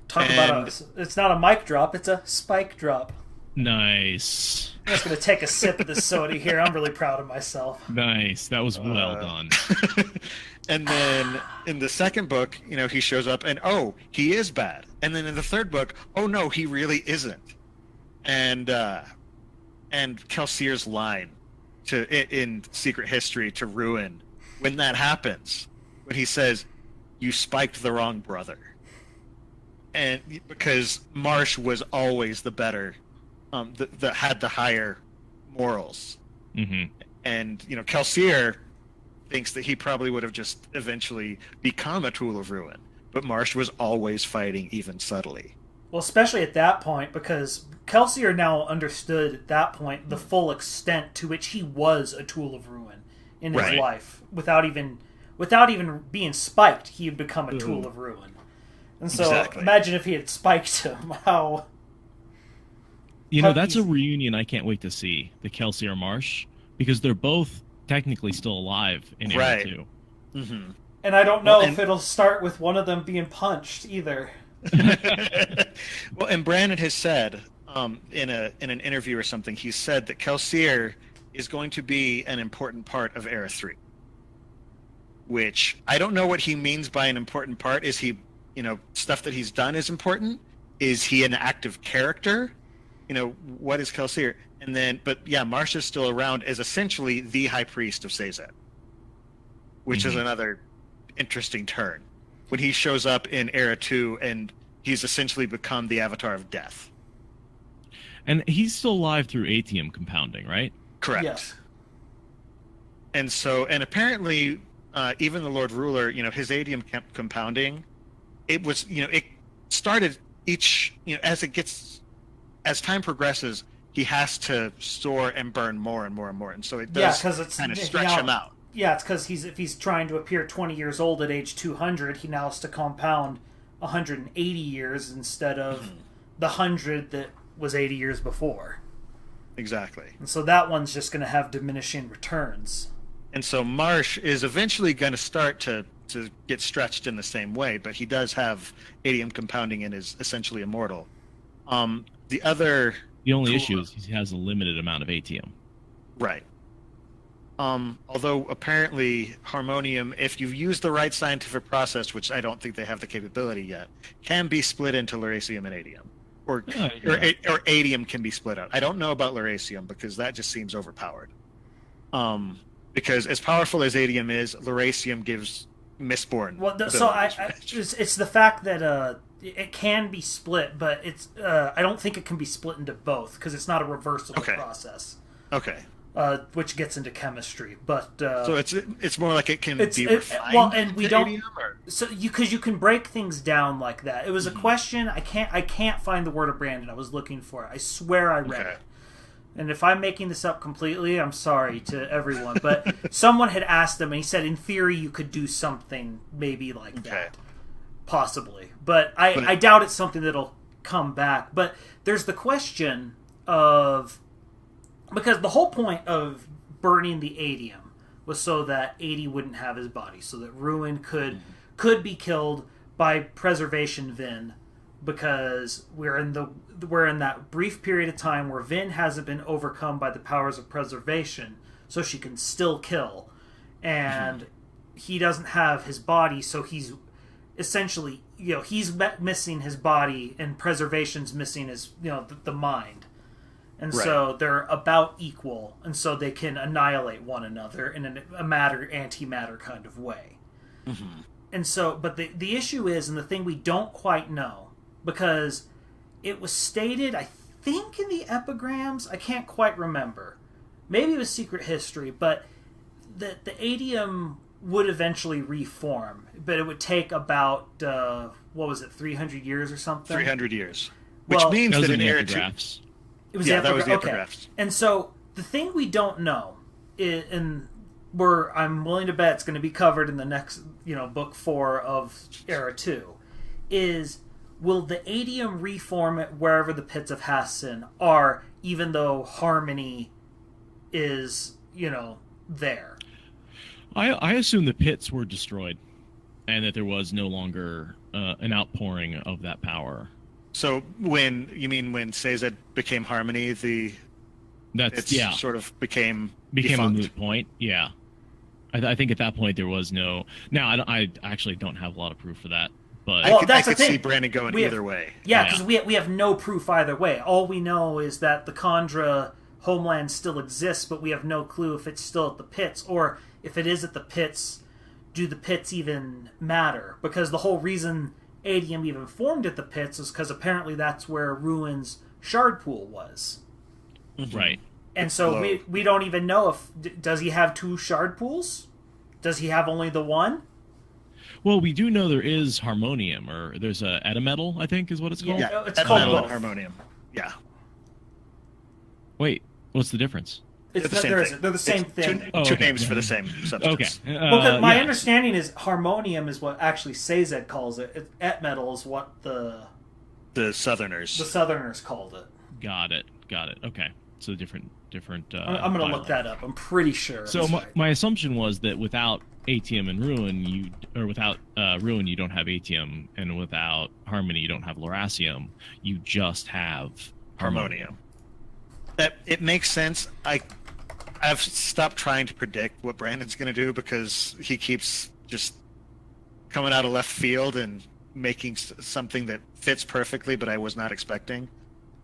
Talk about it's not a mic drop, it's a spike drop. Nice. I'm just going to take a sip of this soda here. I'm really proud of myself. Nice. That was well done. And then in the second book, he shows up and, he is bad. And then in the third book, no, he really isn't. And Kelsier's line in Secret History to Ruin, when that happens, when he says, "You spiked the wrong brother." And because Marsh was always the better, that had the higher morals. Mm-hmm. And, Kelsier thinks that he probably would have just eventually become a tool of Ruin. But Marsh was always fighting, even subtly. Well, especially at that point, because Kelsier now understood at that point the full extent to which he was a tool of ruin in his life. Without even being spiked, he had become a tool of ruin. And so imagine if he had spiked him, how... that's a reunion I can't wait to see, the Kelsier Marsh, because they're both technically still alive in Era 2. Mm-hmm. And I don't know if it'll start with one of them being punched either. Well, and Brandon has said in an interview or something, he said that Kelsier is going to be an important part of Era 3. Which I don't know what he means by an important part. Is he, stuff that he's done is important? Is he an active character? What is Kelsier? And then, but yeah, Marsh is still around as essentially the High Priest of Sazed, which is another interesting turn. When he shows up in Era 2 and he's essentially become the Avatar of Death. And he's still alive through atium compounding, right? Correct. Yes. And apparently, even the Lord Ruler, his atium compounding, it was, it started as time progresses, he has to store and burn more and more and more. And so it does kind of stretch him out. Yeah, it's because if he's trying to appear 20 years old at age 200, he now has to compound 180 years instead of the 100 that was 80 years before. Exactly. And so that one's just going to have diminishing returns. And so Marsh is eventually going to start to get stretched in the same way, but he does have atium compounding and is essentially immortal. The only issue is he has a limited amount of atium. Right. Although apparently Harmonium, if you use the right scientific process, which I don't think they have the capability yet, can be split into Lerasium and Atium. Or Atium can be split out. I don't know about Lerasium because that just seems overpowered. Because as powerful as Atium is, Lerasium gives Mistborn. Well, it's the fact that it can be split, but it's I don't think it can be split into both because it's not a reversible process. Okay. Which gets into chemistry, but so it's more like it can be refined. Well, and we don't. Because you can break things down like that. It was a question. I can't find the word of Brandon. I was looking for it. I swear I read it. And if I'm making this up completely, I'm sorry to everyone. But someone had asked him, and he said, in theory, you could do something maybe like that, possibly. But I doubt it's something that'll come back. But there's the question of. Because the whole point of burning the atium was so that 80 wouldn't have his body, so that Ruin could be killed by preservation Vin, because we're in that brief period of time where Vin hasn't been overcome by the powers of preservation, so she can still kill, and he doesn't have his body, so he's essentially he's missing his body, and preservation's missing his the mind. And so they're about equal, and so they can annihilate one another in a matter-antimatter kind of way. Mm-hmm. And so, but the issue is, and the thing we don't quite know, because it was stated, I think, in the epigrams, I can't quite remember. Maybe it was Secret History, but the atium would eventually reform, but it would take about, 300 years or something? 300 years. Which means that in Era 2... It was that was the epigraphs. And so the thing we don't know, I'm willing to bet it's going to be covered in the next, book 4 of Era 2, is will the atium reform it wherever the pits of Hassan are, even though Harmony is, there? I assume the pits were destroyed, and that there was no longer an outpouring of that power. So when Sazed became Harmony, sort of became defunct. A moot point. Yeah, I think at that point there was no. Now I actually don't have a lot of proof for that, but I could see Brandon going either way. Yeah, because we have no proof either way. All we know is that the Kandra homeland still exists, but we have no clue if it's still at the pits, or if it is at the pits, do the pits even matter? Because the whole reason Atium even formed at the pits is because apparently that's where Ruin's shard pool was. Right. And so we don't even know if... Does he have 2 shard pools? Does he have only the one? Well, we do know there is harmonium, or there's a etametal, I think is what it's called. Yeah, it's that called metal and both. harmonium. Yeah. Wait, what's the difference? It's They're the same thing. They're the same It's thing. Two okay. names for the same Okay. substance. Well, 'cause my yeah. understanding is harmonium is what actually Sazed calls it. Ep008 is what the Southerners. Southerners called it. Got it. Okay. So different. I'm going to look that up. I'm pretty sure. So that's my, right. my assumption was that without atium and ruin, without ruin, you don't have atium, and without harmony, you don't have lerasium. You just have Harmonium. That it makes sense. I've stopped trying to predict what Brandon's going to do because he keeps just coming out of left field and making something that fits perfectly, but I was not expecting.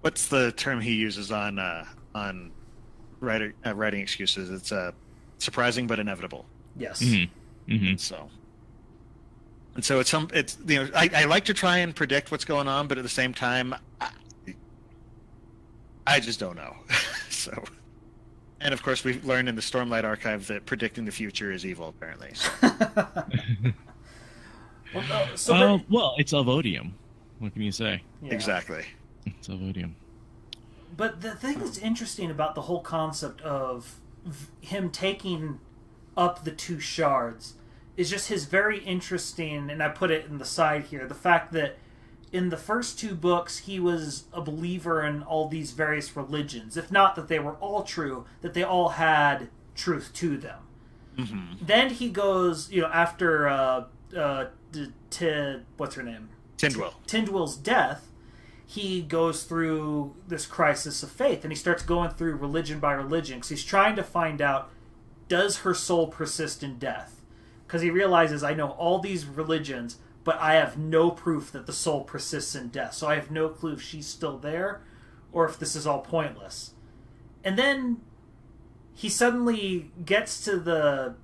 What's the term he uses on writing excuses? It's surprising but inevitable. Yes. Mm-hmm. Mm-hmm. And so it's I like to try and predict what's going on, but at the same time, I just don't know. So, and of course, we've learned in the Stormlight Archive that predicting the future is evil, apparently. So. Well, it's of odium. What can you say? yeah. Exactly. It's of odium. But the thing that's interesting about the whole concept of him taking up the two shards is just his very interesting, and I put it in the side here, the fact that in the first two books he was a believer in all these various religions, if not that they were all true, that they all had truth to them. Mm-hmm. Then he goes, after what's her name? Tindwell's death, he goes through this crisis of faith, and he starts going through religion by religion because he's trying to find out, does her soul persist in death? Because he realizes, I know all these religions, but I have no proof that the soul persists in death, so I have no clue if she's still there or if this is all pointless. And then he suddenly gets to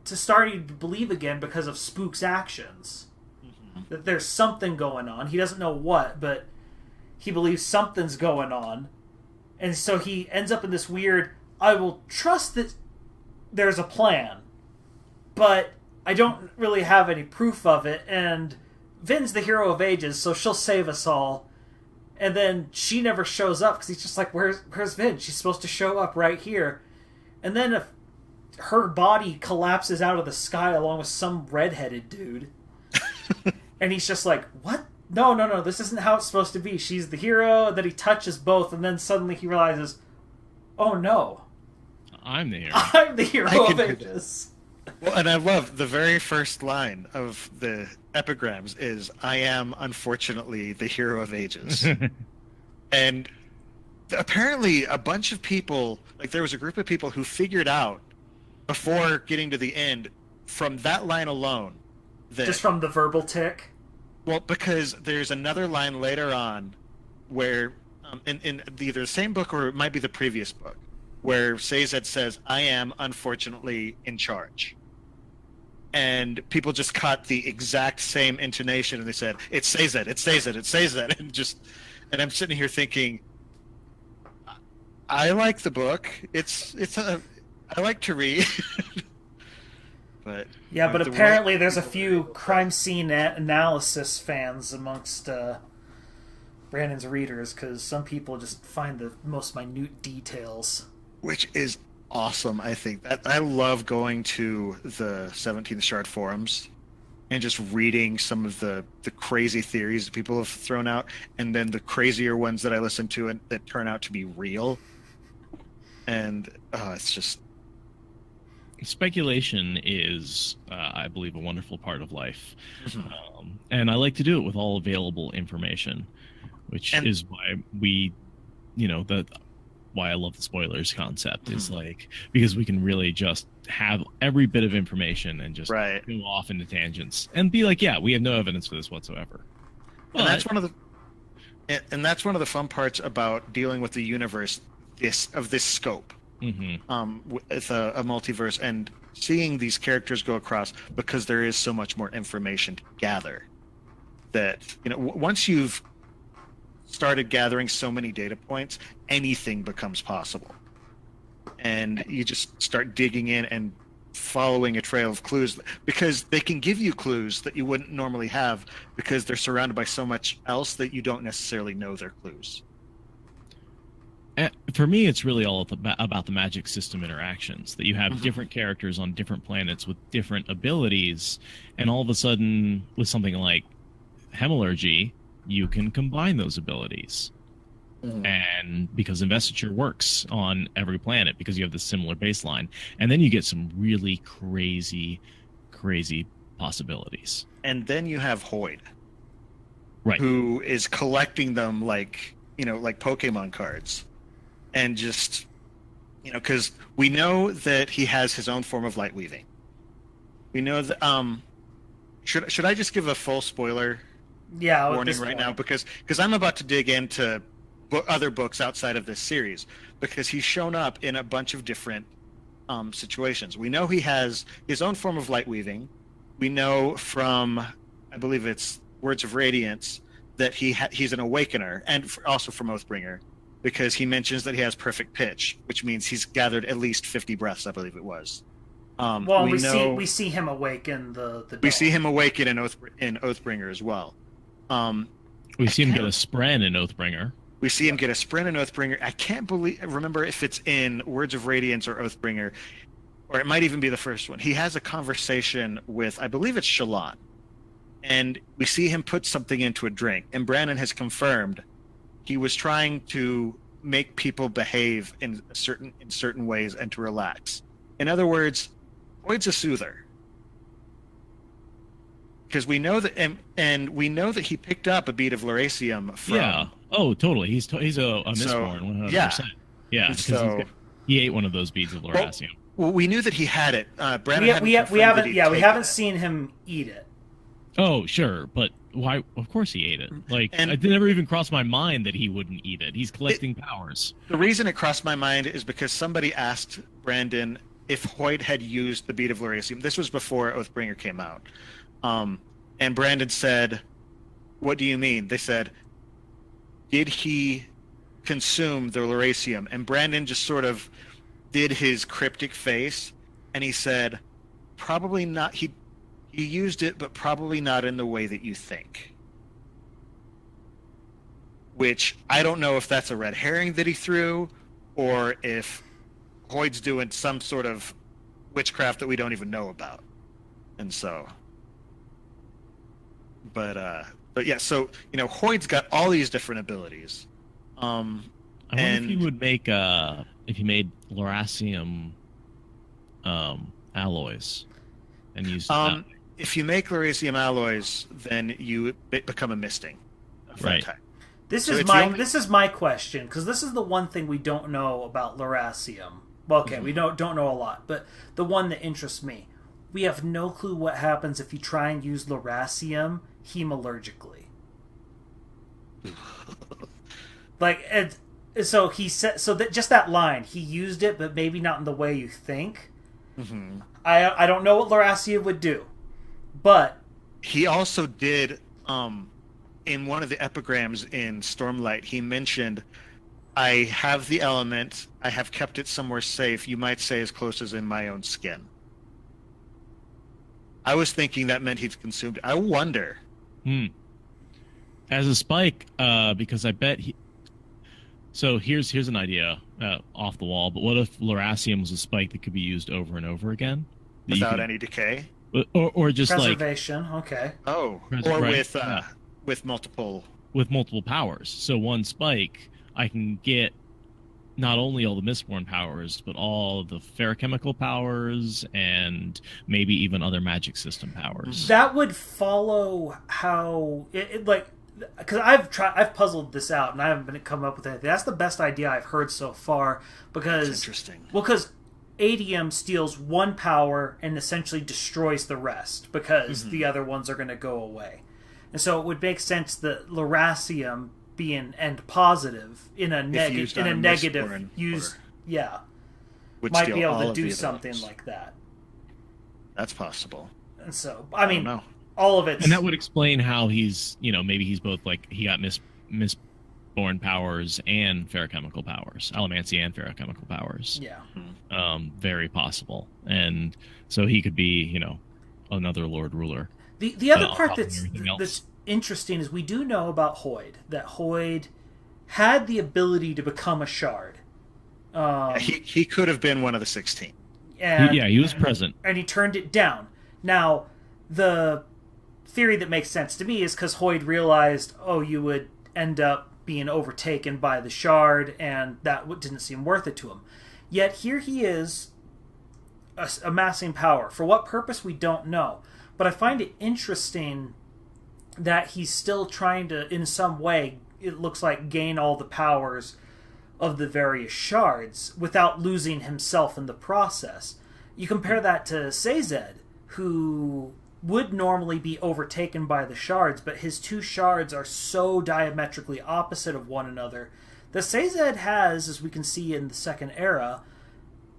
starting to believe again because of Spook's actions. That there's something going on. He doesn't know what, but he believes something's going on. And so he ends up in this weird, I will trust that there's a plan, but I don't really have any proof of it, and Vin's the hero of ages, so she'll save us all. And then she never shows up, because he's just like, where's Vin? She's supposed to show up right here. And then if her body collapses out of the sky along with some redheaded dude. And he's just like, what? No, this isn't how it's supposed to be. She's the hero, and then he touches both, and then suddenly he realizes, oh no. I'm the hero. I'm the hero of ages. Well, and I love the very first line of the epigrams is, I am unfortunately the hero of ages. And apparently a bunch of people, like there was a group of people who figured out before getting to the end from that line alone that, just from the verbal tick? Well, because there's another line later on where in either the same book or it might be the previous book where Sazed says, I am unfortunately in charge. And people just caught the exact same intonation and they said, it's Sazed, it's Sazed, it's Sazed. And I'm sitting here thinking, I like the book. I like to read. But yeah, but apparently there's a few crime scene analysis fans amongst Brandon's readers, because some people just find the most minute details. Which is awesome, I think. I love going to the 17th Shard forums and just reading some of the crazy theories that people have thrown out, and then the crazier ones that I listen to and that turn out to be real. And it's just... Speculation is, I believe, a wonderful part of life. Mm-hmm. And I like to do it with all available information, which is why why I love the spoilers concept is like, because we can really just have every bit of information and just go off into tangents and be like, yeah, we have no evidence for this whatsoever. And that's one of the fun parts about dealing with the universe of this scope. With a multiverse and seeing these characters go across, because there is so much more information to gather that, once you've started gathering so many data points, anything becomes possible. And you just start digging in and following a trail of clues, because they can give you clues that you wouldn't normally have because they're surrounded by so much else that you don't necessarily know they're clues. For me, it's really all about the magic system interactions, that you have different characters on different planets with different abilities, and all of a sudden, with something like Hemalurgy, you can combine those abilities. And because investiture works on every planet because you have this similar baseline, and then you get some really crazy possibilities. And then you have Hoid, right, who is collecting them like Pokemon cards, and just because we know that he has his own form of light weaving. We know that should I just give a full spoiler warning right now, because I'm about to dig into other books outside of this series, because he's shown up in a bunch of different situations. We know he has his own form of light weaving. We know from, I believe it's Words of Radiance, that he's an awakener, and also from Oathbringer, because he mentions that he has perfect pitch, which means he's gathered at least 50 breaths, I believe it was. We see him awaken the we see him awaken in Oathbringer as well. We see him get a spren in Oathbringer. We see him get a sprint in Oathbringer. I can't remember if it's in Words of Radiance or Oathbringer, or it might even be the first one. He has a conversation with, I believe it's Shallan, and we see him put something into a drink. And Brandon has confirmed he was trying to make people behave in certain ways and to relax. In other words, Hoid's a soother. Because we know that, and we know that he picked up a bead of Lerasium from. Yeah. Oh, totally. He's a Mistborn. 100%. Yeah. So he ate one of those beads of Lerasium. Well, we knew that he had it. Brandon we haven't seen him eat it. Oh, sure, but why? Of course he ate it. It never even crossed my mind that he wouldn't eat it. He's collecting powers. The reason it crossed my mind is because somebody asked Brandon if Hoid had used the bead of Lerasium. This was before Oathbringer came out. And Brandon said, "What do you mean?" They said, "Did he consume the Lerasium?" And Brandon just sort of did his cryptic face, and he said, "Probably not. He used it, but probably not in the way that you think." Which, I don't know if that's a red herring that he threw, or if Hoid's doing some sort of witchcraft that we don't even know about. And so... But yeah, so Hoid's got all these different abilities. I wonder if you would make if you made Lerasium alloys and use that. If you make Lerasium alloys, then you become a misting. Right. This is my question, because this is the one thing we don't know about Lerasium. Well, okay, we don't know a lot, but the one that interests me. We have no clue what happens if you try and use Lerasium hemalurgically. So he said, just that line, he used it, but maybe not in the way you think. Mm-hmm. I don't know what Lerasium would do, but he also did in one of the epigrams in Stormlight. He mentioned, "I have the element. I have kept it somewhere safe. You might say as close as in my own skin." I was thinking that meant he'd consumed it. I wonder. As a spike, because I bet he... So here's an idea off the wall, but what if Lerasium was a spike that could be used over and over again? Without any decay? Or just preservation, okay. Oh, or right, with multiple... With multiple powers. So one spike, I can get not only all the Mistborn powers, but all the ferrochemical powers and maybe even other magic system powers. That would follow how because I've puzzled this out and I haven't been come up with anything. That's the best idea I've heard so far, because That's interesting. Well, because ADM steals one power and essentially destroys the rest because the other ones are going to go away, and so it would make sense that Lerasium being end positive in a negative use, might be able to do something like that. That's possible. And so, I mean, all of it, and that would explain how he's, maybe he's both he got Mistborn powers and ferrochemical powers, allomancy and ferrochemical powers. Yeah. Very possible. And so he could be, you know, another Lord Ruler. The other on part top of that's everything else. that's interesting is we do know about Hoid, that Hoid had the ability to become a shard. He could have been one of the 16. And, he was present. and he turned it down. Now, the theory that makes sense to me is because Hoid realized, oh, you would end up being overtaken by the shard, and that didn't seem worth it to him. Yet here he is amassing power. For what purpose, we don't know. But I find it interesting that he's still trying to, in some way, it looks like, gain all the powers of the various shards without losing himself in the process. You compare that to Sazed, who would normally be overtaken by the shards, but his two shards are so diametrically opposite of one another that Sazed has, as we can see in the Second Era,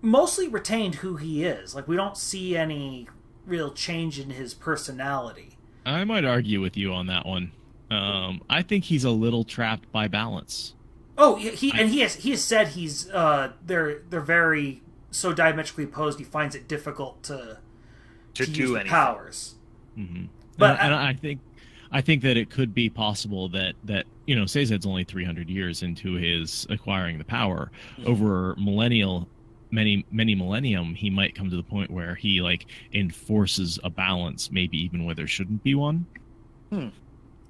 mostly retained who he is. Like, we don't see any real change in his personality. I might argue with you on that one. I think he's a little trapped by balance. Oh, he has said he's they're very so diametrically opposed. He finds it difficult to do use the anything. powers. Mm-hmm. But and I think that it could be possible that you know, Sazed's only 300 years into his acquiring the power. Mm-hmm. Over many millennium, he might come to the point where he like enforces a balance, maybe even where there shouldn't be one.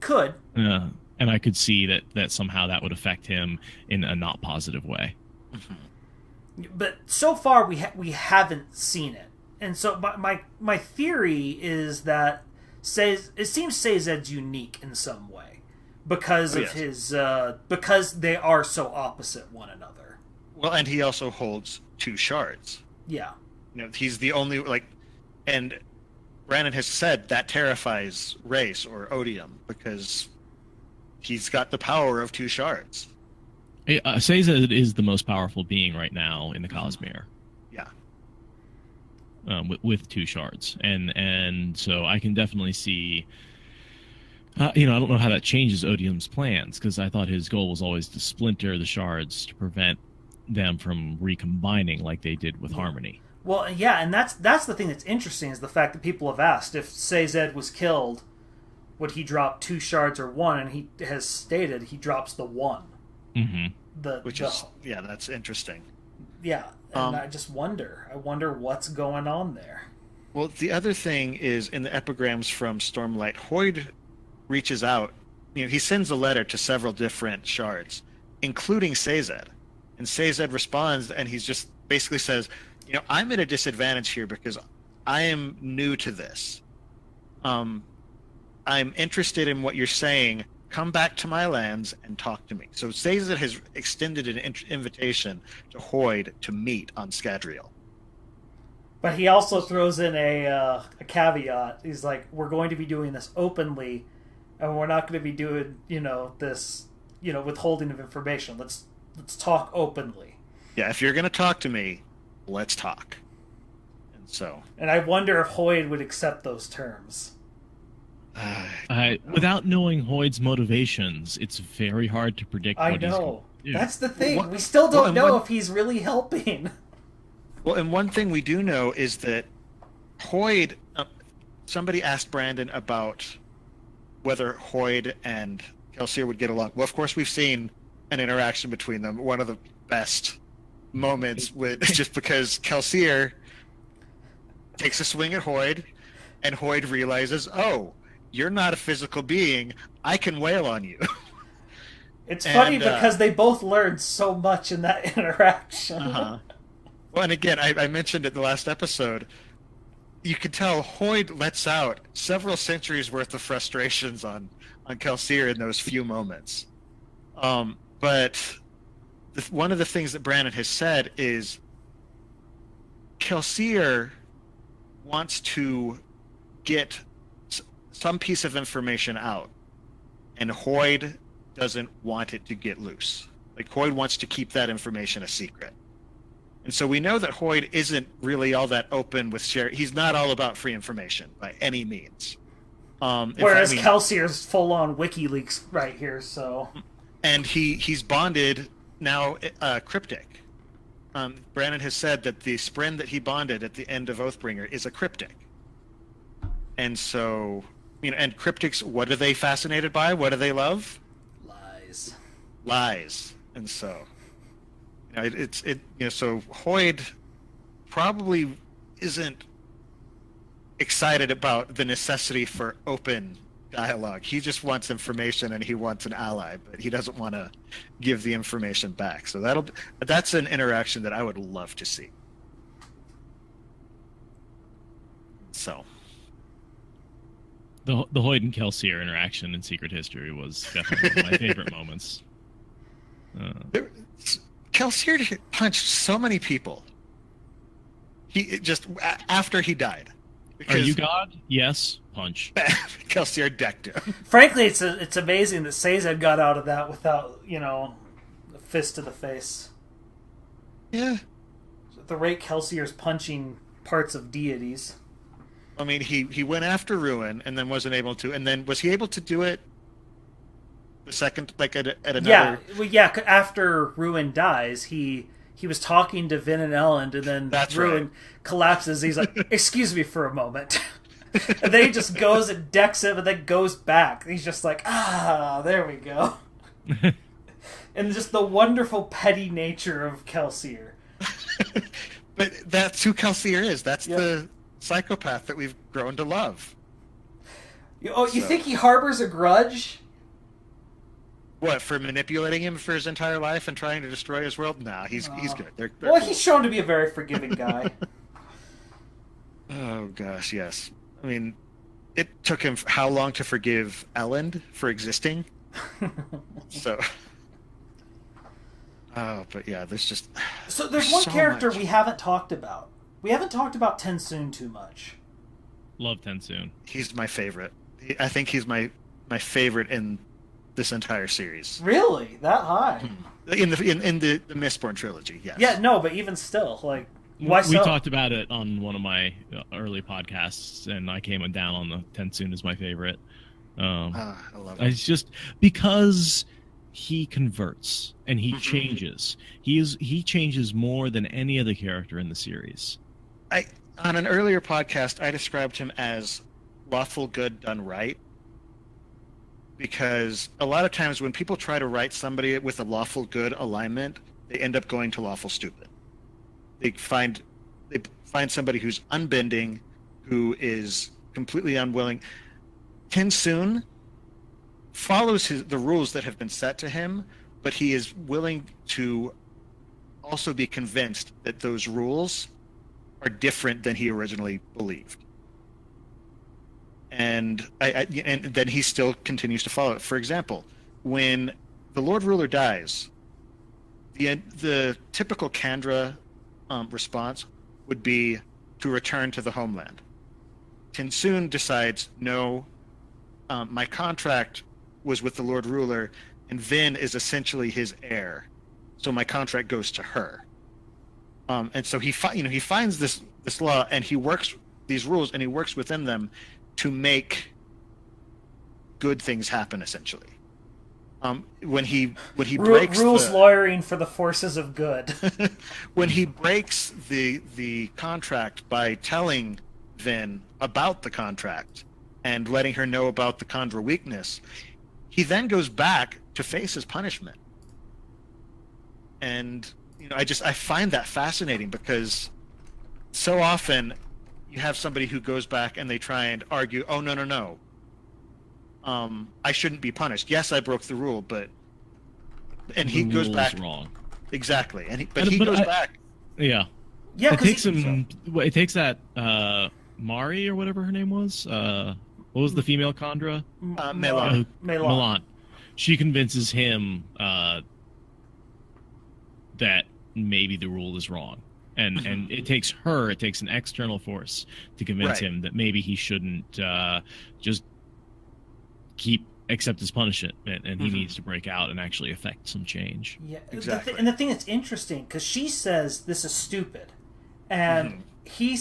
Could. And I could see that somehow that would affect him in a not positive way. But so far we haven't seen it, and so my theory is that it seems Sazed's unique in some way because of his because they are so opposite one another. Well, and he also holds two shards. Yeah. You know, he's the only and Brandon has said that terrifies Race or Odium because he's got the power of two shards. Sazed is the most powerful being right now in the Cosmere. Yeah. With two shards, and so I can definitely see. You know, I don't know how that changes Odium's plans, because I thought his goal was always to splinter the shards to prevent them from recombining like they did with Harmony. Well, yeah, and that's the thing that's interesting is the fact that people have asked if Sazed was killed, would he drop two shards or one? And he has stated he drops the one. Mm-hmm. That's interesting. Yeah, and I just wonder. I wonder what's going on there. Well, the other thing is in the epigrams from Stormlight, Hoid reaches out. You know, he sends a letter to several different shards, including Sazed. And Sazed responds, and he's just basically says, you know, I'm at a disadvantage here because I am new to this. I'm interested in what you're saying. Come back to my lands and talk to me. So Sazed has extended an invitation to Hoid to meet on Scadrial. But he also throws in a caveat. He's like, we're going to be doing this openly, and we're not going to be doing, this, withholding of information. Let's talk openly. Yeah, if you're going to talk to me, let's talk. And I wonder if Hoid would accept those terms. Without knowing Hoid's motivations, it's very hard to predict what he's going to do. That's the thing. We still don't know if he's really helping. Well, and one thing we do know is that Hoid... somebody asked Brandon about whether Hoid and Kelsier would get along. Well, of course, we've seen an interaction between them. One of the best moments just because Kelsier takes a swing at Hoid, and Hoid realizes, oh, you're not a physical being. I can wail on you. It's funny because they both learned so much in that interaction. Well, and again, I mentioned it in the last episode. You could tell Hoid lets out several centuries worth of frustrations on Kelsier in those few moments. But one of the things that Brandon has said is Kelsier wants to get some piece of information out, and Hoid doesn't want it to get loose. Like, Hoid wants to keep that information a secret. And so we know that Hoid isn't really all that open with share. He's not all about free information by any means. Whereas Kelsier's full-on WikiLeaks right here, so... and he's bonded now cryptic. Brandon has said that the Spren that he bonded at the end of Oathbringer is a cryptic. And so, and cryptics, what are they fascinated by? What do they love? Lies. And so, so Hoid probably isn't excited about the necessity for open dialogue. He just wants information and he wants an ally, but he doesn't want to give the information back. So that's an interaction that I would love to see. So the Hoid and Kelsier interaction in Secret History was definitely one of my favorite moments. Kelsier punched so many people. He just after he died. Are you God? Yes. Punch. Kelsier decked him. Frankly, it's amazing that Sazed got out of that without, a fist to the face. Yeah. At the rate Kelsier's punching parts of deities. I mean, he went after Ruin and then wasn't able to. And then was he able to do it the second, like at another? Yeah. After Ruin dies, he was talking to Vin and Elend, and then Ruin collapses. He's like, "Excuse me for a moment." And then he just goes and decks him and then goes back. He's just like, there we go. And just the wonderful petty nature of Kelsier. But that's who Kelsier is. That's the psychopath that we've grown to love. You think he harbors a grudge? What, for manipulating him for his entire life and trying to destroy his world? Nah, he's good. They're well, cool. He's shown to be a very forgiving guy. Oh, gosh, yes. I mean, it took him how long to forgive Elend for existing? So... Oh, but yeah, there's just... So there's one character much. we haven't talked about. We haven't talked about TenSoon too much. Love TenSoon. He's my favorite. I think he's my favorite in this entire series. Really? That high? In the Mistborn trilogy, yes. Yeah, no, but even still, like, why so? We talked about it on one of my early podcasts, and I came down on the TenSoon as my favorite. I love it. It's just because he converts and he changes. He changes more than any other character in the series. On an earlier podcast, I described him as lawful good done right. Because a lot of times when people try to write somebody with a lawful good alignment, they end up going to lawful stupid. They find somebody who's unbending, who is completely unwilling. TenSoon follows the rules that have been set to him, but he is willing to also be convinced that those rules are different than he originally believed. And and then he still continues to follow it. For example, when the Lord Ruler dies, the typical Kandra response would be to return to the homeland. TenSoon decides, no, my contract was with the Lord Ruler, and Vin is essentially his heir, so my contract goes to her. And so he finds this law, and he works these rules, and he works within them to make good things happen, essentially. When he breaks rules lawyering for the forces of good. When he breaks the contract by telling Vin about the contract and letting her know about the Kandra weakness, he then goes back to face his punishment. And I find that fascinating, because so often you have somebody who goes back and they try and argue, oh, no. I shouldn't be punished. Yes, I broke the rule, but... And he goes back... wrong. Exactly. But he goes back. Yeah. Yeah, it takes him... It takes that Mari, or whatever her name was. What was the female Kandra? Melan. She convinces him that maybe the rule is wrong. And it takes an external force to convince him that maybe he shouldn't just accept his punishment, and he needs to break out and actually affect some change. Yeah, exactly. And the thing that's interesting, because she says this is stupid, and he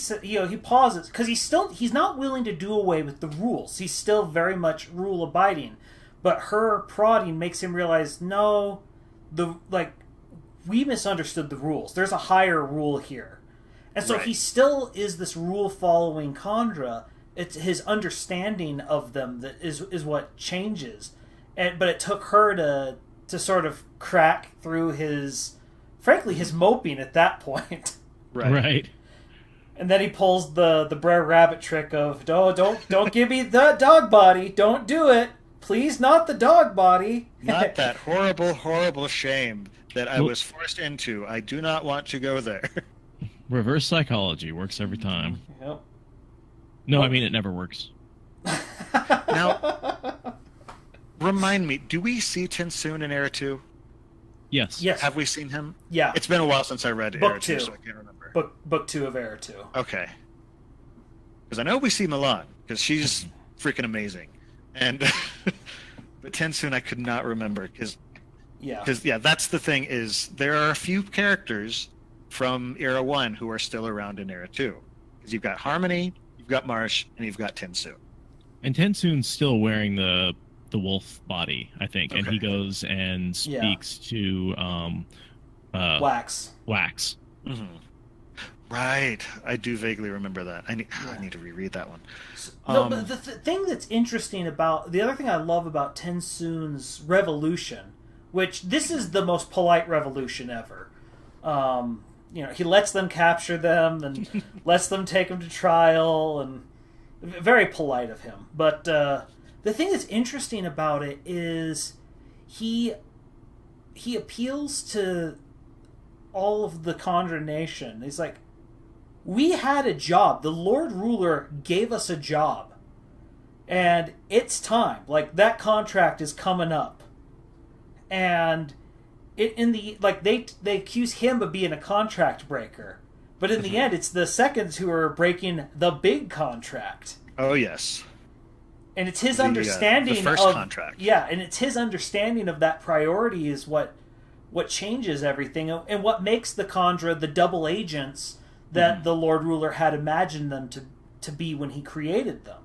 pauses because he's not willing to do away with the rules. He's still very much rule abiding, but her prodding makes him realize, no, we misunderstood the rules. There's a higher rule here. And so he still is this rule-following Kandra. It's his understanding of them that is what changes. But it took her to sort of crack through his moping at that point. Right. And then he pulls the Brer Rabbit trick of, don't give me the dog body. Don't do it. Please, not the dog body. Not that horrible, horrible shame that I was forced into. I do not want to go there. Reverse psychology works every time. Yep. No, I mean, it never works. Now, remind me, do we see Tensoon in Era 2? Yes. Have we seen him? Yeah. It's been a while since I read Book Era 2, 2. so I can't remember. Book 2 of Era 2. Okay. Because I know we see Milan, because she's freaking amazing. And but Tensoon I could not remember, because that's the thing, is there are a few characters from Era 1 who are still around in Era 2. Because you've got Harmony, you've got Marsh, and you've got Tensoon. And Tensoon's still wearing the wolf body, I think, and he goes and speaks to Wax. Mm-hmm. Right, I do vaguely remember that. I need to reread that one. No, but the thing that's interesting about the other thing I love about Tensoon's revolution, which this is the most polite revolution ever. He lets them capture them and lets them take them to trial, and very polite of him. But the thing that's interesting about it is he appeals to all of the Kandra nation. He's like, we had a job. The Lord Ruler gave us a job. And it's time. Like, that contract is coming up. And they accuse him of being a contract breaker. But in the end, it's the seconds who are breaking the big contract. Oh, yes. And it's his understanding the first contract. Yeah, and it's his understanding of that priority is what changes everything, and what makes the Kandra the double agents that the Lord Ruler had imagined them to be when he created them.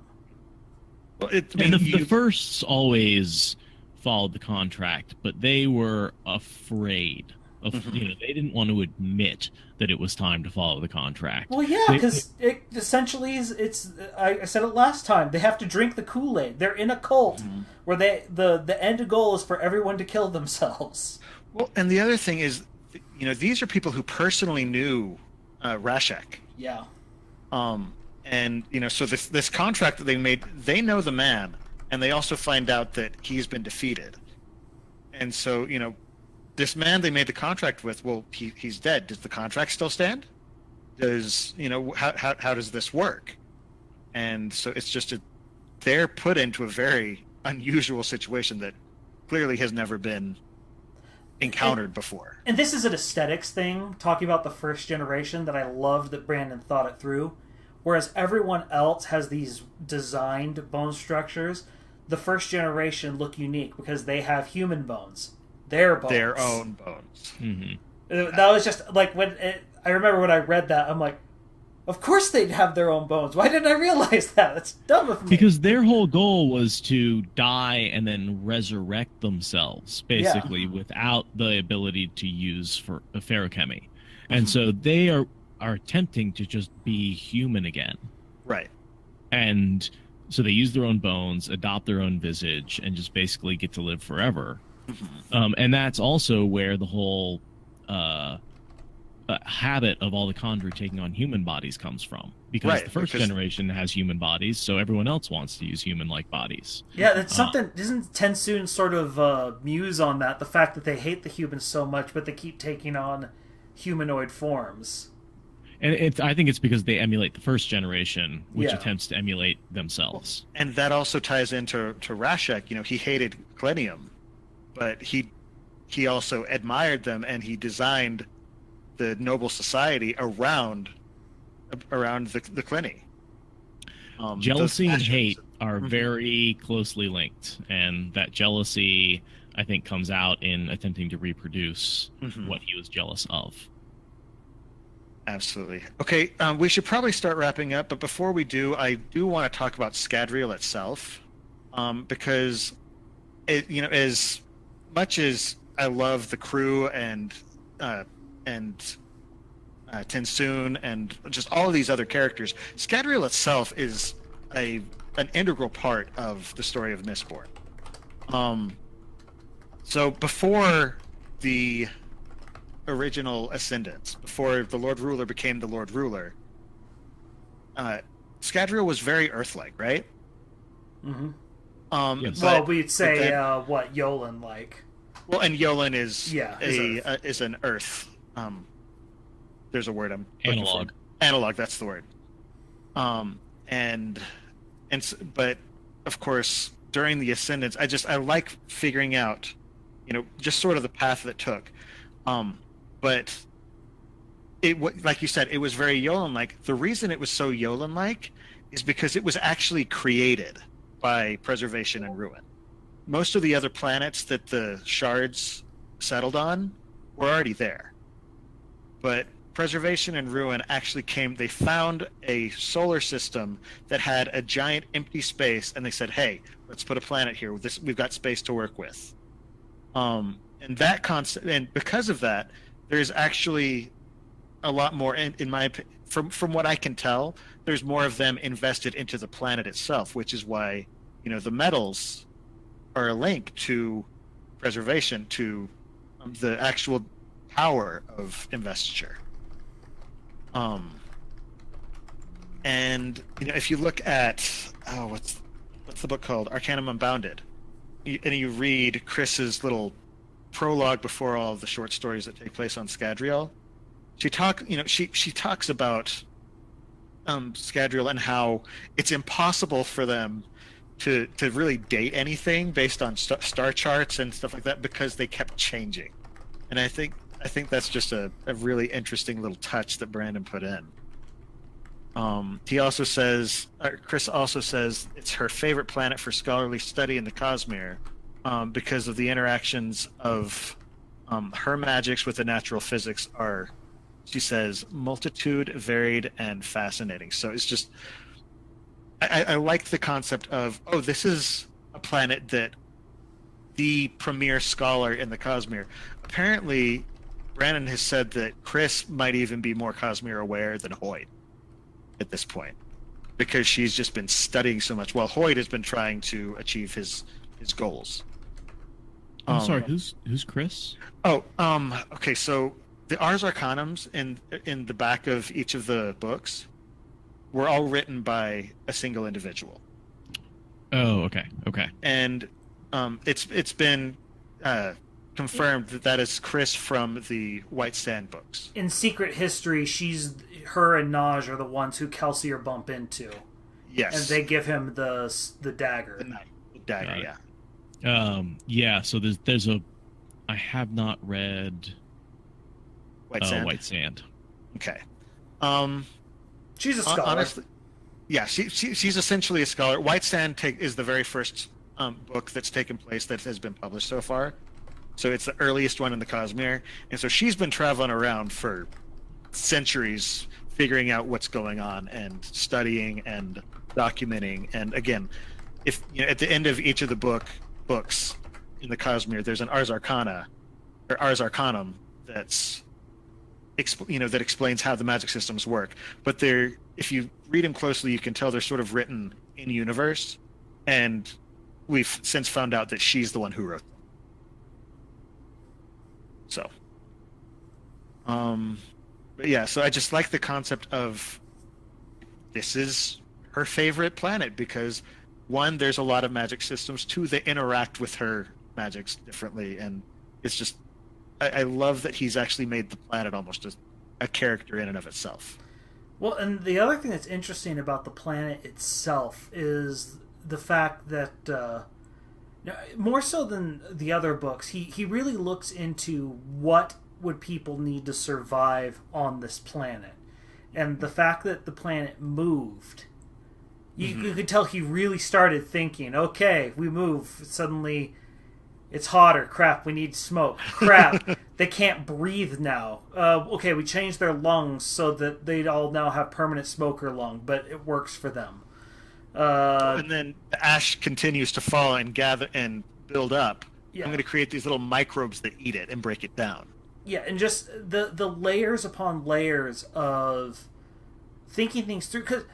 Well, the firsts always followed the contract, but they were afraid of they didn't want to admit that it was time to follow the contract. Well, yeah, because it essentially it's I said it last time, they have to drink the Kool-Aid. They're in a cult where the end goal is for everyone to kill themselves. Well, and the other thing is, these are people who personally knew Rashek. Yeah. And so this contract that they made, they know the man, and they also find out that he's been defeated. And so, this man they made the contract with, well, he's dead. Does the contract still stand? Does how does this work? And so it's just they're put into a very unusual situation that clearly has never been encountered before. And this is an aesthetics thing, talking about the first generation, that I loved that Brandon thought it through. Whereas everyone else has these designed bone structures, the first generation look unique because they have human bones. Their bones. Their own bones. Mm-hmm. That was just like I remember when I read that, I'm like, of course they'd have their own bones. Why didn't I realize that? That's dumb of me. Because their whole goal was to die and then resurrect themselves, basically, without the ability to use for ferochemy. And so they are attempting to just be human again. Right. And so they use their own bones, adopt their own visage, and just basically get to live forever. And that's also where the whole habit of all the Kandra taking on human bodies comes from. Because the first generation has human bodies, so everyone else wants to use human-like bodies. Yeah, that's something... Doesn't Tensoon sort of muse on that? The fact that they hate the humans so much, but they keep taking on humanoid forms. And I think it's because they emulate the first generation, which attempts to emulate themselves. And that also ties into Rashek. He hated Klenium, but he also admired them, and he designed the noble society around the Kleni. Jealousy and hate are very closely linked, and that jealousy, I think, comes out in attempting to reproduce what he was jealous of. Absolutely. Okay, we should probably start wrapping up, but before we do, I do want to talk about Scadrial itself, because as much as I love the crew and Tensoon and just all of these other characters, Scadrial itself is an integral part of the story of Mistborn. So before the original Ascendants, before the Lord Ruler became the Lord Ruler, Scadrial was very Earth-like, right? Mm-hmm. Yes. Well, we'd say what Yolan like. Well, and Yolan is is an Earth. There's a word I'm looking Analog. for. Analog. That's the word. But of course, during the Ascendants, I like figuring out, just sort of the path that took. But like you said, it was very Yolan-like. The reason it was so Yolan-like is because it was actually created by preservation and ruin. Most of the other planets that the Shards settled on were already there. But preservation and ruin actually they found a solar system that had a giant empty space, and they said, hey, let's put a planet here. We've got space to work with. And that concept, and because of that, there's actually a lot more, in my opinion, from what I can tell, there's more of them invested into the planet itself, which is why, the metals are a link to preservation, to the actual power of investiture. And if you look at what's the book called, Arcanum Unbounded, and you read Chris's little prologue before all of the short stories that take place on Scadrial, she talks about Scadrial and how it's impossible for them to really date anything based on star charts and stuff like that, because they kept changing. And I think that's just a really interesting little touch that Brandon put in. Chris also says it's her favorite planet for scholarly study in the Cosmere, because of the interactions of her magics with the natural physics are, she says, multitude, varied, and fascinating. So it's just, I like the concept of, this is a planet that the premier scholar in the Cosmere. Apparently, Brandon has said that Chris might even be more Cosmere aware than Hoid at this point, because she's just been studying so much, while Hoid has been trying to achieve his goals. I'm sorry, who's Chris? Okay, so the Ars Arcanums in the back of each of the books were all written by a single individual. Oh, okay. And it's been confirmed that is Chris from the White Sand books. In Secret History, her and Naj are the ones who Kelsier bump into. Yes. And they give him the dagger. The dagger, yeah. So there's I have not read White Sand. Okay. She's a scholar. Honestly, yeah, she's essentially a scholar. White Sand is the very first book that's taken place that has been published so far. So it's the earliest one in the Cosmere. And so she's been traveling around for centuries, figuring out what's going on and studying and documenting. And again, if at the end of each of the books in the Cosmere, there's an Ars Arcana or Ars Arcanum that explains how the magic systems work. But if you read them closely, you can tell they're sort of written in universe, and we've since found out that she's the one who wrote them. So, but yeah, so I just like the concept of this is her favorite planet because, one, there's a lot of magic systems. Two, they interact with her magics differently, and it's just I love that he's actually made the planet almost a character in and of itself. Well, and the other thing that's interesting about the planet itself is the fact that more so than the other books, he really looks into what would people need to survive on this planet. And the fact that the planet moved, you could tell he really started thinking, okay, we move, suddenly it's hotter, crap, we need smoke, crap, they can't breathe now. Okay, we changed their lungs so that they all now have permanent smoker lung, but it works for them. And then the ash continues to fall and gather and build up. Yeah. I'm going to create these little microbes that eat it and break it down. Yeah, and just the layers upon layers of thinking things through, because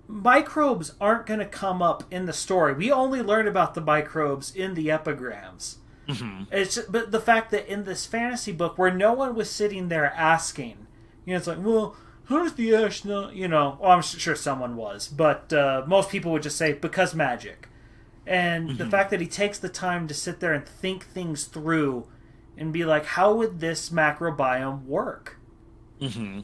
microbes aren't going to come up in the story. We only learn about the microbes in the epigrams. Mm-hmm. But the fact that in this fantasy book where no one was sitting there asking, it's like, well, how does the ash know? Well, I'm sure someone was, but most people would just say, because magic. And the fact that he takes the time to sit there and think things through and be like, how would this macrobiome work? Mm-hmm.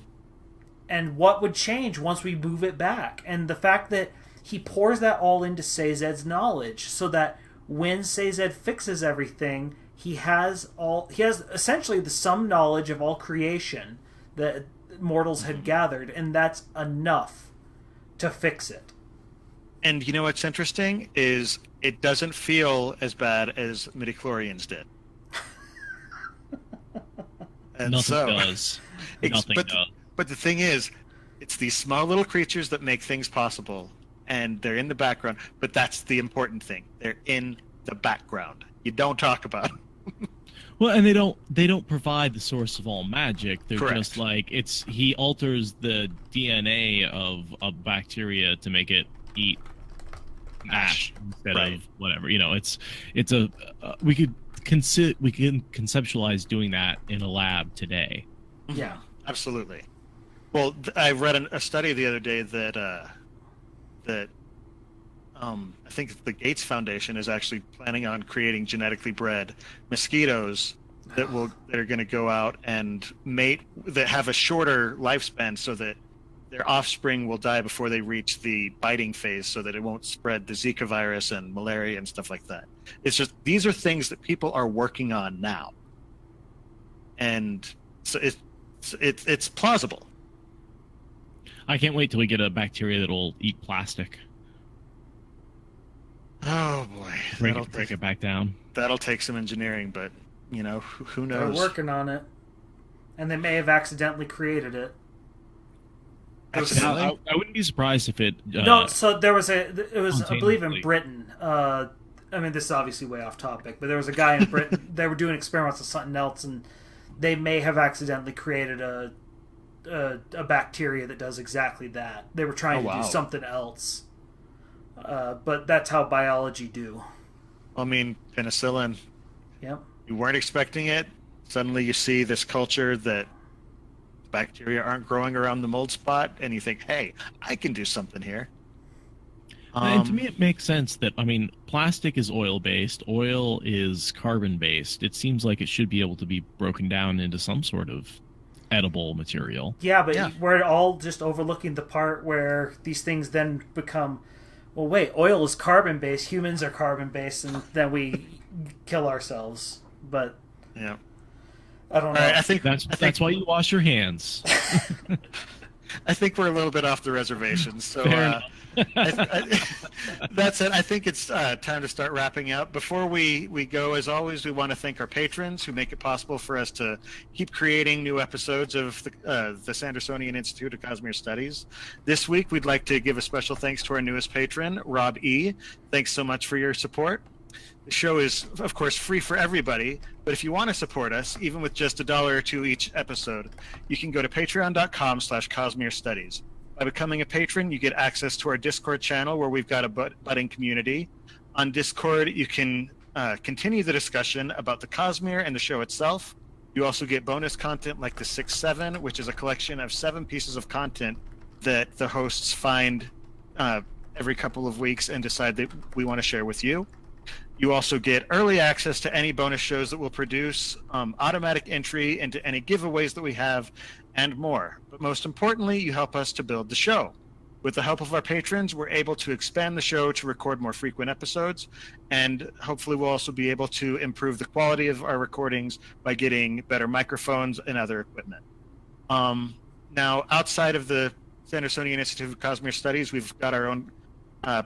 And what would change once we move it back? And the fact that he pours that all into Sazed's knowledge so that when Sazed fixes everything, he has essentially the sum knowledge of all creation that mortals had gathered, and that's enough to fix it. And you know what's interesting is it doesn't feel as bad as midichlorians did. And Nothing does. Nothing does. But the thing is, it's these small little creatures that make things possible, and they're in the background. But that's the important thing. They're in the background. You don't talk about them. Well, and they don't provide the source of all magic. They're Correct. just like he alters the DNA of a bacteria to make it eat ash instead of whatever. It's a we can conceptualize doing that in a lab today. Yeah, absolutely. Well, I read a study the other day that I think the Gates Foundation is actually planning on creating genetically bred mosquitoes that are going to go out and mate, that have a shorter lifespan, so that their offspring will die before they reach the biting phase, so that it won't spread the Zika virus and malaria and stuff like that. It's just, these are things that people are working on now, and so it's plausible. I can't wait till we get a bacteria that'll eat plastic. Oh boy, break it back down. That'll take some engineering, but who knows? They're working on it, and they may have accidentally created it. Accidentally? I wouldn't be surprised if it. No, so it was I believe in Britain. I mean, this is obviously way off topic, but there was a guy in Britain. They were doing experiments with something else, and they may have accidentally created a bacteria that does exactly that. They were trying to do something else. But that's how biology do. I mean, penicillin. Yep. You weren't expecting it. Suddenly you see this culture that bacteria aren't growing around the mold spot, and you think, hey, I can do something here. And to me, it makes sense that, plastic is oil-based, oil is carbon-based. It seems like it should be able to be broken down into some sort of edible material. Yeah, but we're all just overlooking the part where these things then become, well, wait, oil is carbon-based, humans are carbon-based, and then we kill ourselves. But yeah, I don't know. I think that's why you wash your hands. I think we're a little bit off the reservation, so that's it. I think it's time to start wrapping up. Before we go, as always, we want to thank our patrons who make it possible for us to keep creating new episodes of the Sandersonian Institute of Cosmere Studies. This week, we'd like to give a special thanks to our newest patron, Rob E. Thanks so much for your support. The show is, of course, free for everybody, but if you want to support us, even with just $1 or $2 each episode, you can go to patreon.com/Cosmere Studies. By becoming a patron, you get access to our Discord channel where we've got a budding community. On Discord, you can continue the discussion about the Cosmere and the show itself. You also get bonus content like the 6-7, which is a collection of 7 pieces of content that the hosts find every couple of weeks and decide that we want to share with you. You also get early access to any bonus shows that we'll produce, automatic entry into any giveaways that we have, and more. But most importantly, you help us to build the show. With the help of our patrons, we're able to expand the show to record more frequent episodes, and hopefully we'll also be able to improve the quality of our recordings by getting better microphones and other equipment. Now, outside of the Sandersonian Institute of Cosmere Studies, we've got our own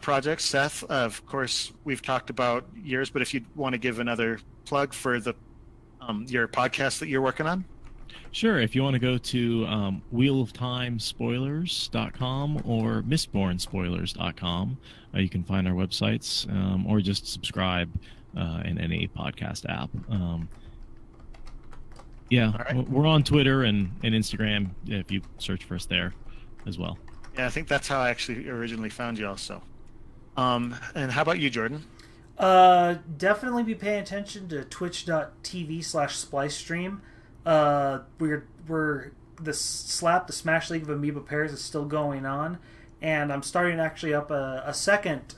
projects. Seth, of course, we've talked about yours, but if you want to give another plug for the your podcast that you're working on. Sure. If you want to go to wheeloftimespoilers.com or mistbornspoilers.com, you can find our websites, or just subscribe in any podcast app. Yeah, All right. we're on Twitter and Instagram if you search for us there as well. Yeah, I think that's how I actually originally found you also. And how about you, Jordan? Definitely be paying attention to twitch.tv/splicestream. We're the Smash League of Amoeba Pairs is still going on, and I'm starting actually up a second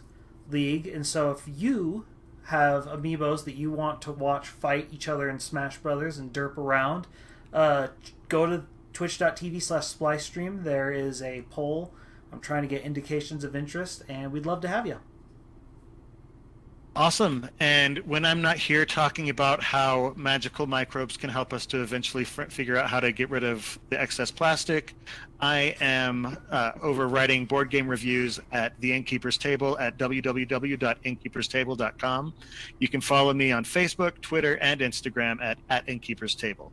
league. And so if you have amiibos that you want to watch fight each other in Smash Brothers and derp around, go to twitch.tv/splicestream. There is a poll. I'm trying to get indications of interest, and we'd love to have you. Awesome. And when I'm not here talking about how magical microbes can help us to eventually figure out how to get rid of the excess plastic, I am over writing board game reviews at the Innkeeper's Table at www.innkeeperstable.com. You can follow me on Facebook, Twitter, and Instagram at Innkeeper's Table.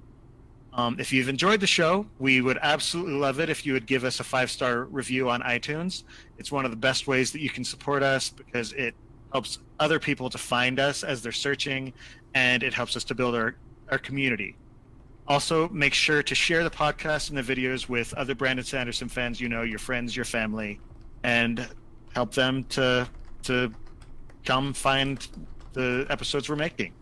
If you've enjoyed the show, we would absolutely love it if you would give us a 5-star review on iTunes. It's one of the best ways that you can support us because it helps other people to find us as they're searching, and it helps us to build our community. Also, make sure to share the podcast and the videos with other Brandon Sanderson fans, your friends, your family, and help them to come find the episodes we're making.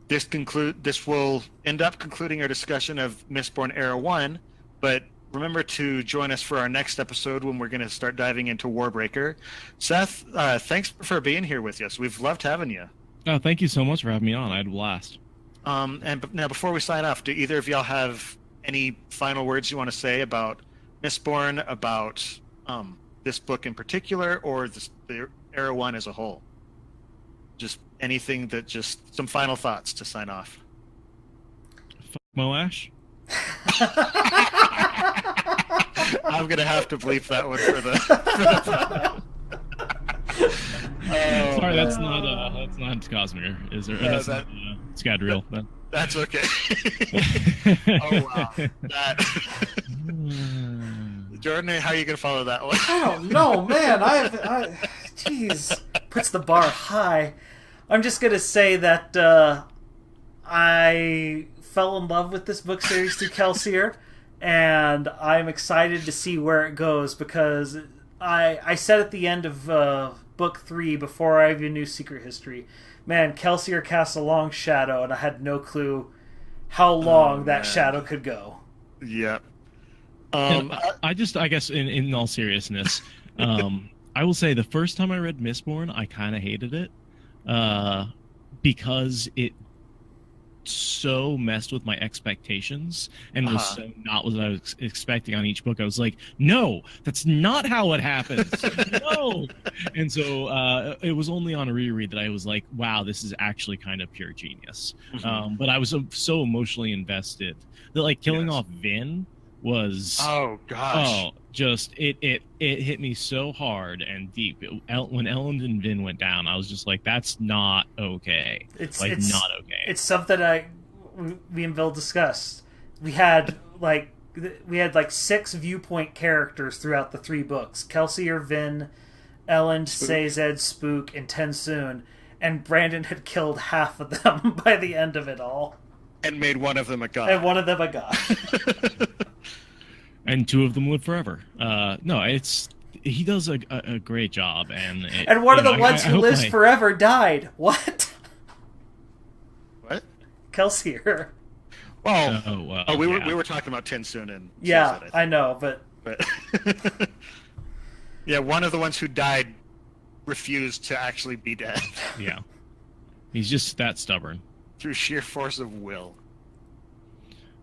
This will end up concluding our discussion of Mistborn Era 1, but remember to join us for our next episode when we're going to start diving into Warbreaker. Seth, thanks for being here with us. We've loved having you. Oh, thank you so much for having me on. I had a blast. Now, before we sign off, do either of y'all have any final words you want to say about Mistborn, about this book in particular, or the Era 1 as a whole? Just anything some final thoughts to sign off. Fuck Moash. I'm gonna have to bleep that one for the Sorry, that's not Cosmere, is there? That's not Scadrial. That's okay. Oh wow. Jordan, how are you gonna follow that one? I don't know, man. Jeez, puts the bar high. I'm just gonna say that I fell in love with this book series through Kelsier, and I'm excited to see where it goes because I said at the end of book 3 before I even knew Secret History, man, Kelsier casts a long shadow, and I had no clue how long that shadow could go. Yep. I guess in all seriousness, I will say the first time I read Mistborn, I kind of hated it because it so messed with my expectations and was so not what I was expecting on each book. I was like, no, that's not how it happens. No. And so it was only on a reread that I was like, wow, this is actually kind of pure genius. But I was so emotionally invested that like killing off Vin was just it hit me so hard and deep. When Ellen and Vin went down, I was just like, that's not okay. It's not okay. It's something we and Bill discussed. We had like 6 viewpoint characters throughout the 3 books: Kelsier, Vin, Ellen, Sazed, Spook, and Tensoon, and Brandon had killed half of them by the end of it all. And made one of them a god. And 2 of them live forever. He does a great job, and one of the ones who lives forever died. What? Kelsier. Well, we were talking about Tensoon and Sazed, I know, but yeah, one of the ones who died refused to actually be dead. Yeah, he's just that stubborn through sheer force of will.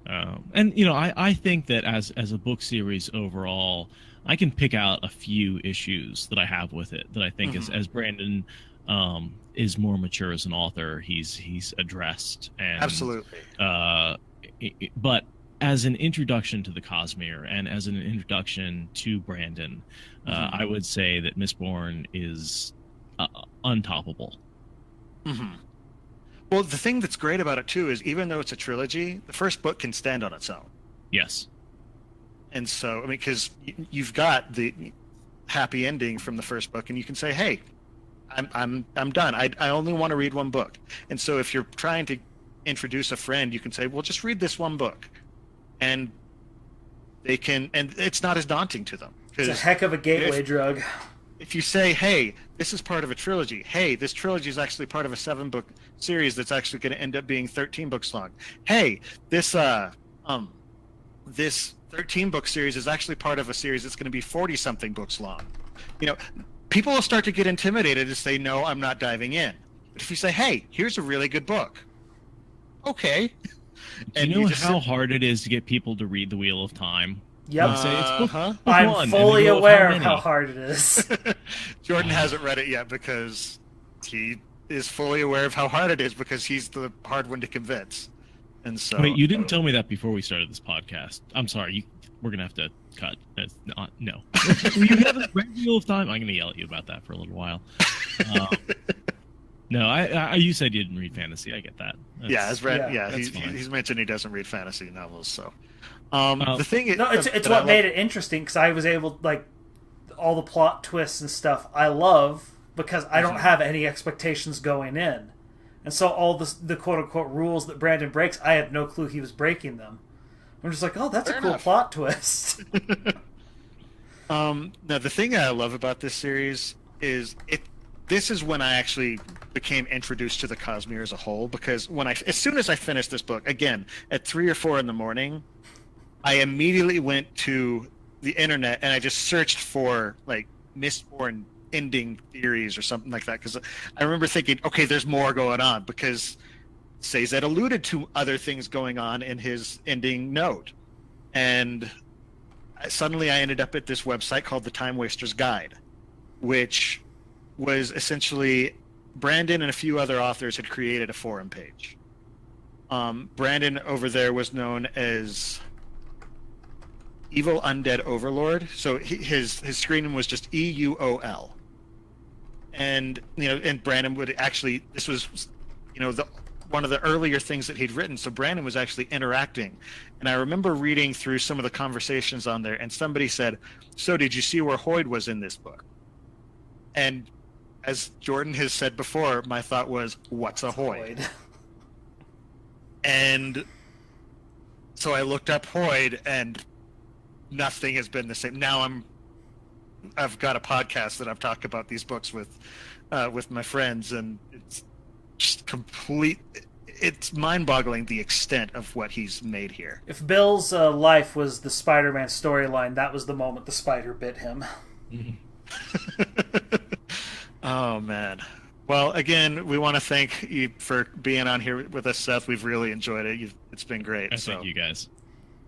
And I think that as a book series overall, I can pick out a few issues that I have with it that I think as Brandon is more mature as an author, he's addressed. And absolutely. But as an introduction to the Cosmere and as an introduction to Brandon, I would say that Mistborn is untoppable. Well, the thing that's great about it, too, is even though it's a trilogy, the first book can stand on its own. Yes. And so, I mean, because you've got the happy ending from the first book, and you can say, hey, I'm done. I only want to read one book. And so if you're trying to introduce a friend, you can say, well, just read this one book, and they can, and it's not as daunting to them. It's a heck of a gateway drug. If you say, hey, this is part of a trilogy. Hey, this trilogy is actually part of a 7-book series that's actually going to end up being 13 books long. Hey, this 13-book series is actually part of a series that's going to be 40-something books long. You know, people will start to get intimidated and say, no, I'm not diving in. But if you say, hey, here's a really good book. Okay. Do you know how hard it is to get people to read The Wheel of Time? Yep. Say it's book I'm one, fully aware of how hard it is. Jordan hasn't read it yet because he is fully aware of how hard it is because he's the hard one to convince. And so, wait, you didn't tell me that before we started this podcast. I'm sorry. We're gonna have to cut. That's not, no. You haven't read Wheel of Time. I'm gonna yell at you about that for a little while. No, you said you didn't read fantasy. I get that. He's mentioned he doesn't read fantasy novels. So the thing is, it's what made it interesting because I was able, like, all the plot twists and stuff I love because I don't have any expectations going in. And so all the quote-unquote rules that Brandon breaks, I had no clue he was breaking them. I'm just like, oh, that's a cool plot twist. Now, the thing I love about this series is this is when I actually became introduced to the Cosmere as a whole, because as soon as I finished this book, again, at 3 or 4 in the morning, I immediately went to the internet and I just searched for, like, Mistborn ending theories or something like that, because I remember thinking, okay, there's more going on, because Sazed alluded to other things going on in his ending note, and suddenly I ended up at this website called the Time Waster's Guide, which was essentially Brandon and a few other authors had created a forum page. Brandon over there was known as Evil Undead Overlord, so his screen name was just EUOL. And and Brandon would actually, this was one of the earlier things that he'd written, so Brandon was actually interacting. And I remember reading through some of the conversations on there, and somebody said, so did you see where Hoid was in this book? And as Jordan has said before, my thought was, what's a Hoid? And so I looked up Hoid, and nothing has been the same. Now I've got a podcast that I've talked about these books with my friends, and it's just it's mind-boggling the extent of what he's made here. If Bill's life was the Spider-Man storyline, that was the moment the spider bit him. Oh, man. Well, again, we want to thank you for being on here with us, Seth. We've really enjoyed it. It's been great. Thank you, guys.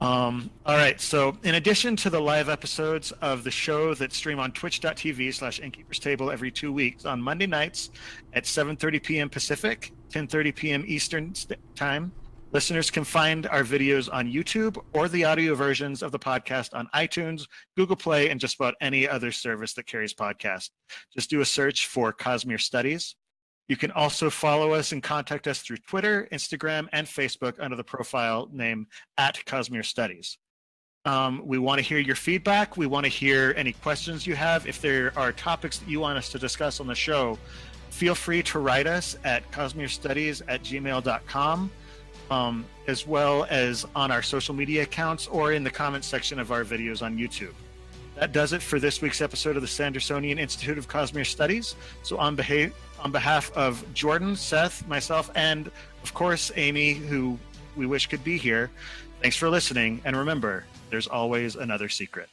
All right, so in addition to the live episodes of the show that stream on twitch.tv/Innkeeper's Table every 2 weeks on Monday nights at 7:30 p.m. Pacific, 10:30 p.m. Eastern Time, listeners can find our videos on YouTube or the audio versions of the podcast on iTunes, Google Play, and just about any other service that carries podcasts. Just do a search for Cosmere Studies. You can also follow us and contact us through Twitter, Instagram, and Facebook under the profile name @Cosmere Studies. We want to hear your feedback. We want to hear any questions you have. If there are topics that you want us to discuss on the show, feel free to write us at cosmerestudies@gmail.com, as well as on our social media accounts or in the comments section of our videos on YouTube. That does it for this week's episode of the Sandersonian Institute of Cosmere Studies. So on behalf of Jordan, Seth, myself, and of course Amy, who we wish could be here, thanks for listening, and remember, there's always another secret.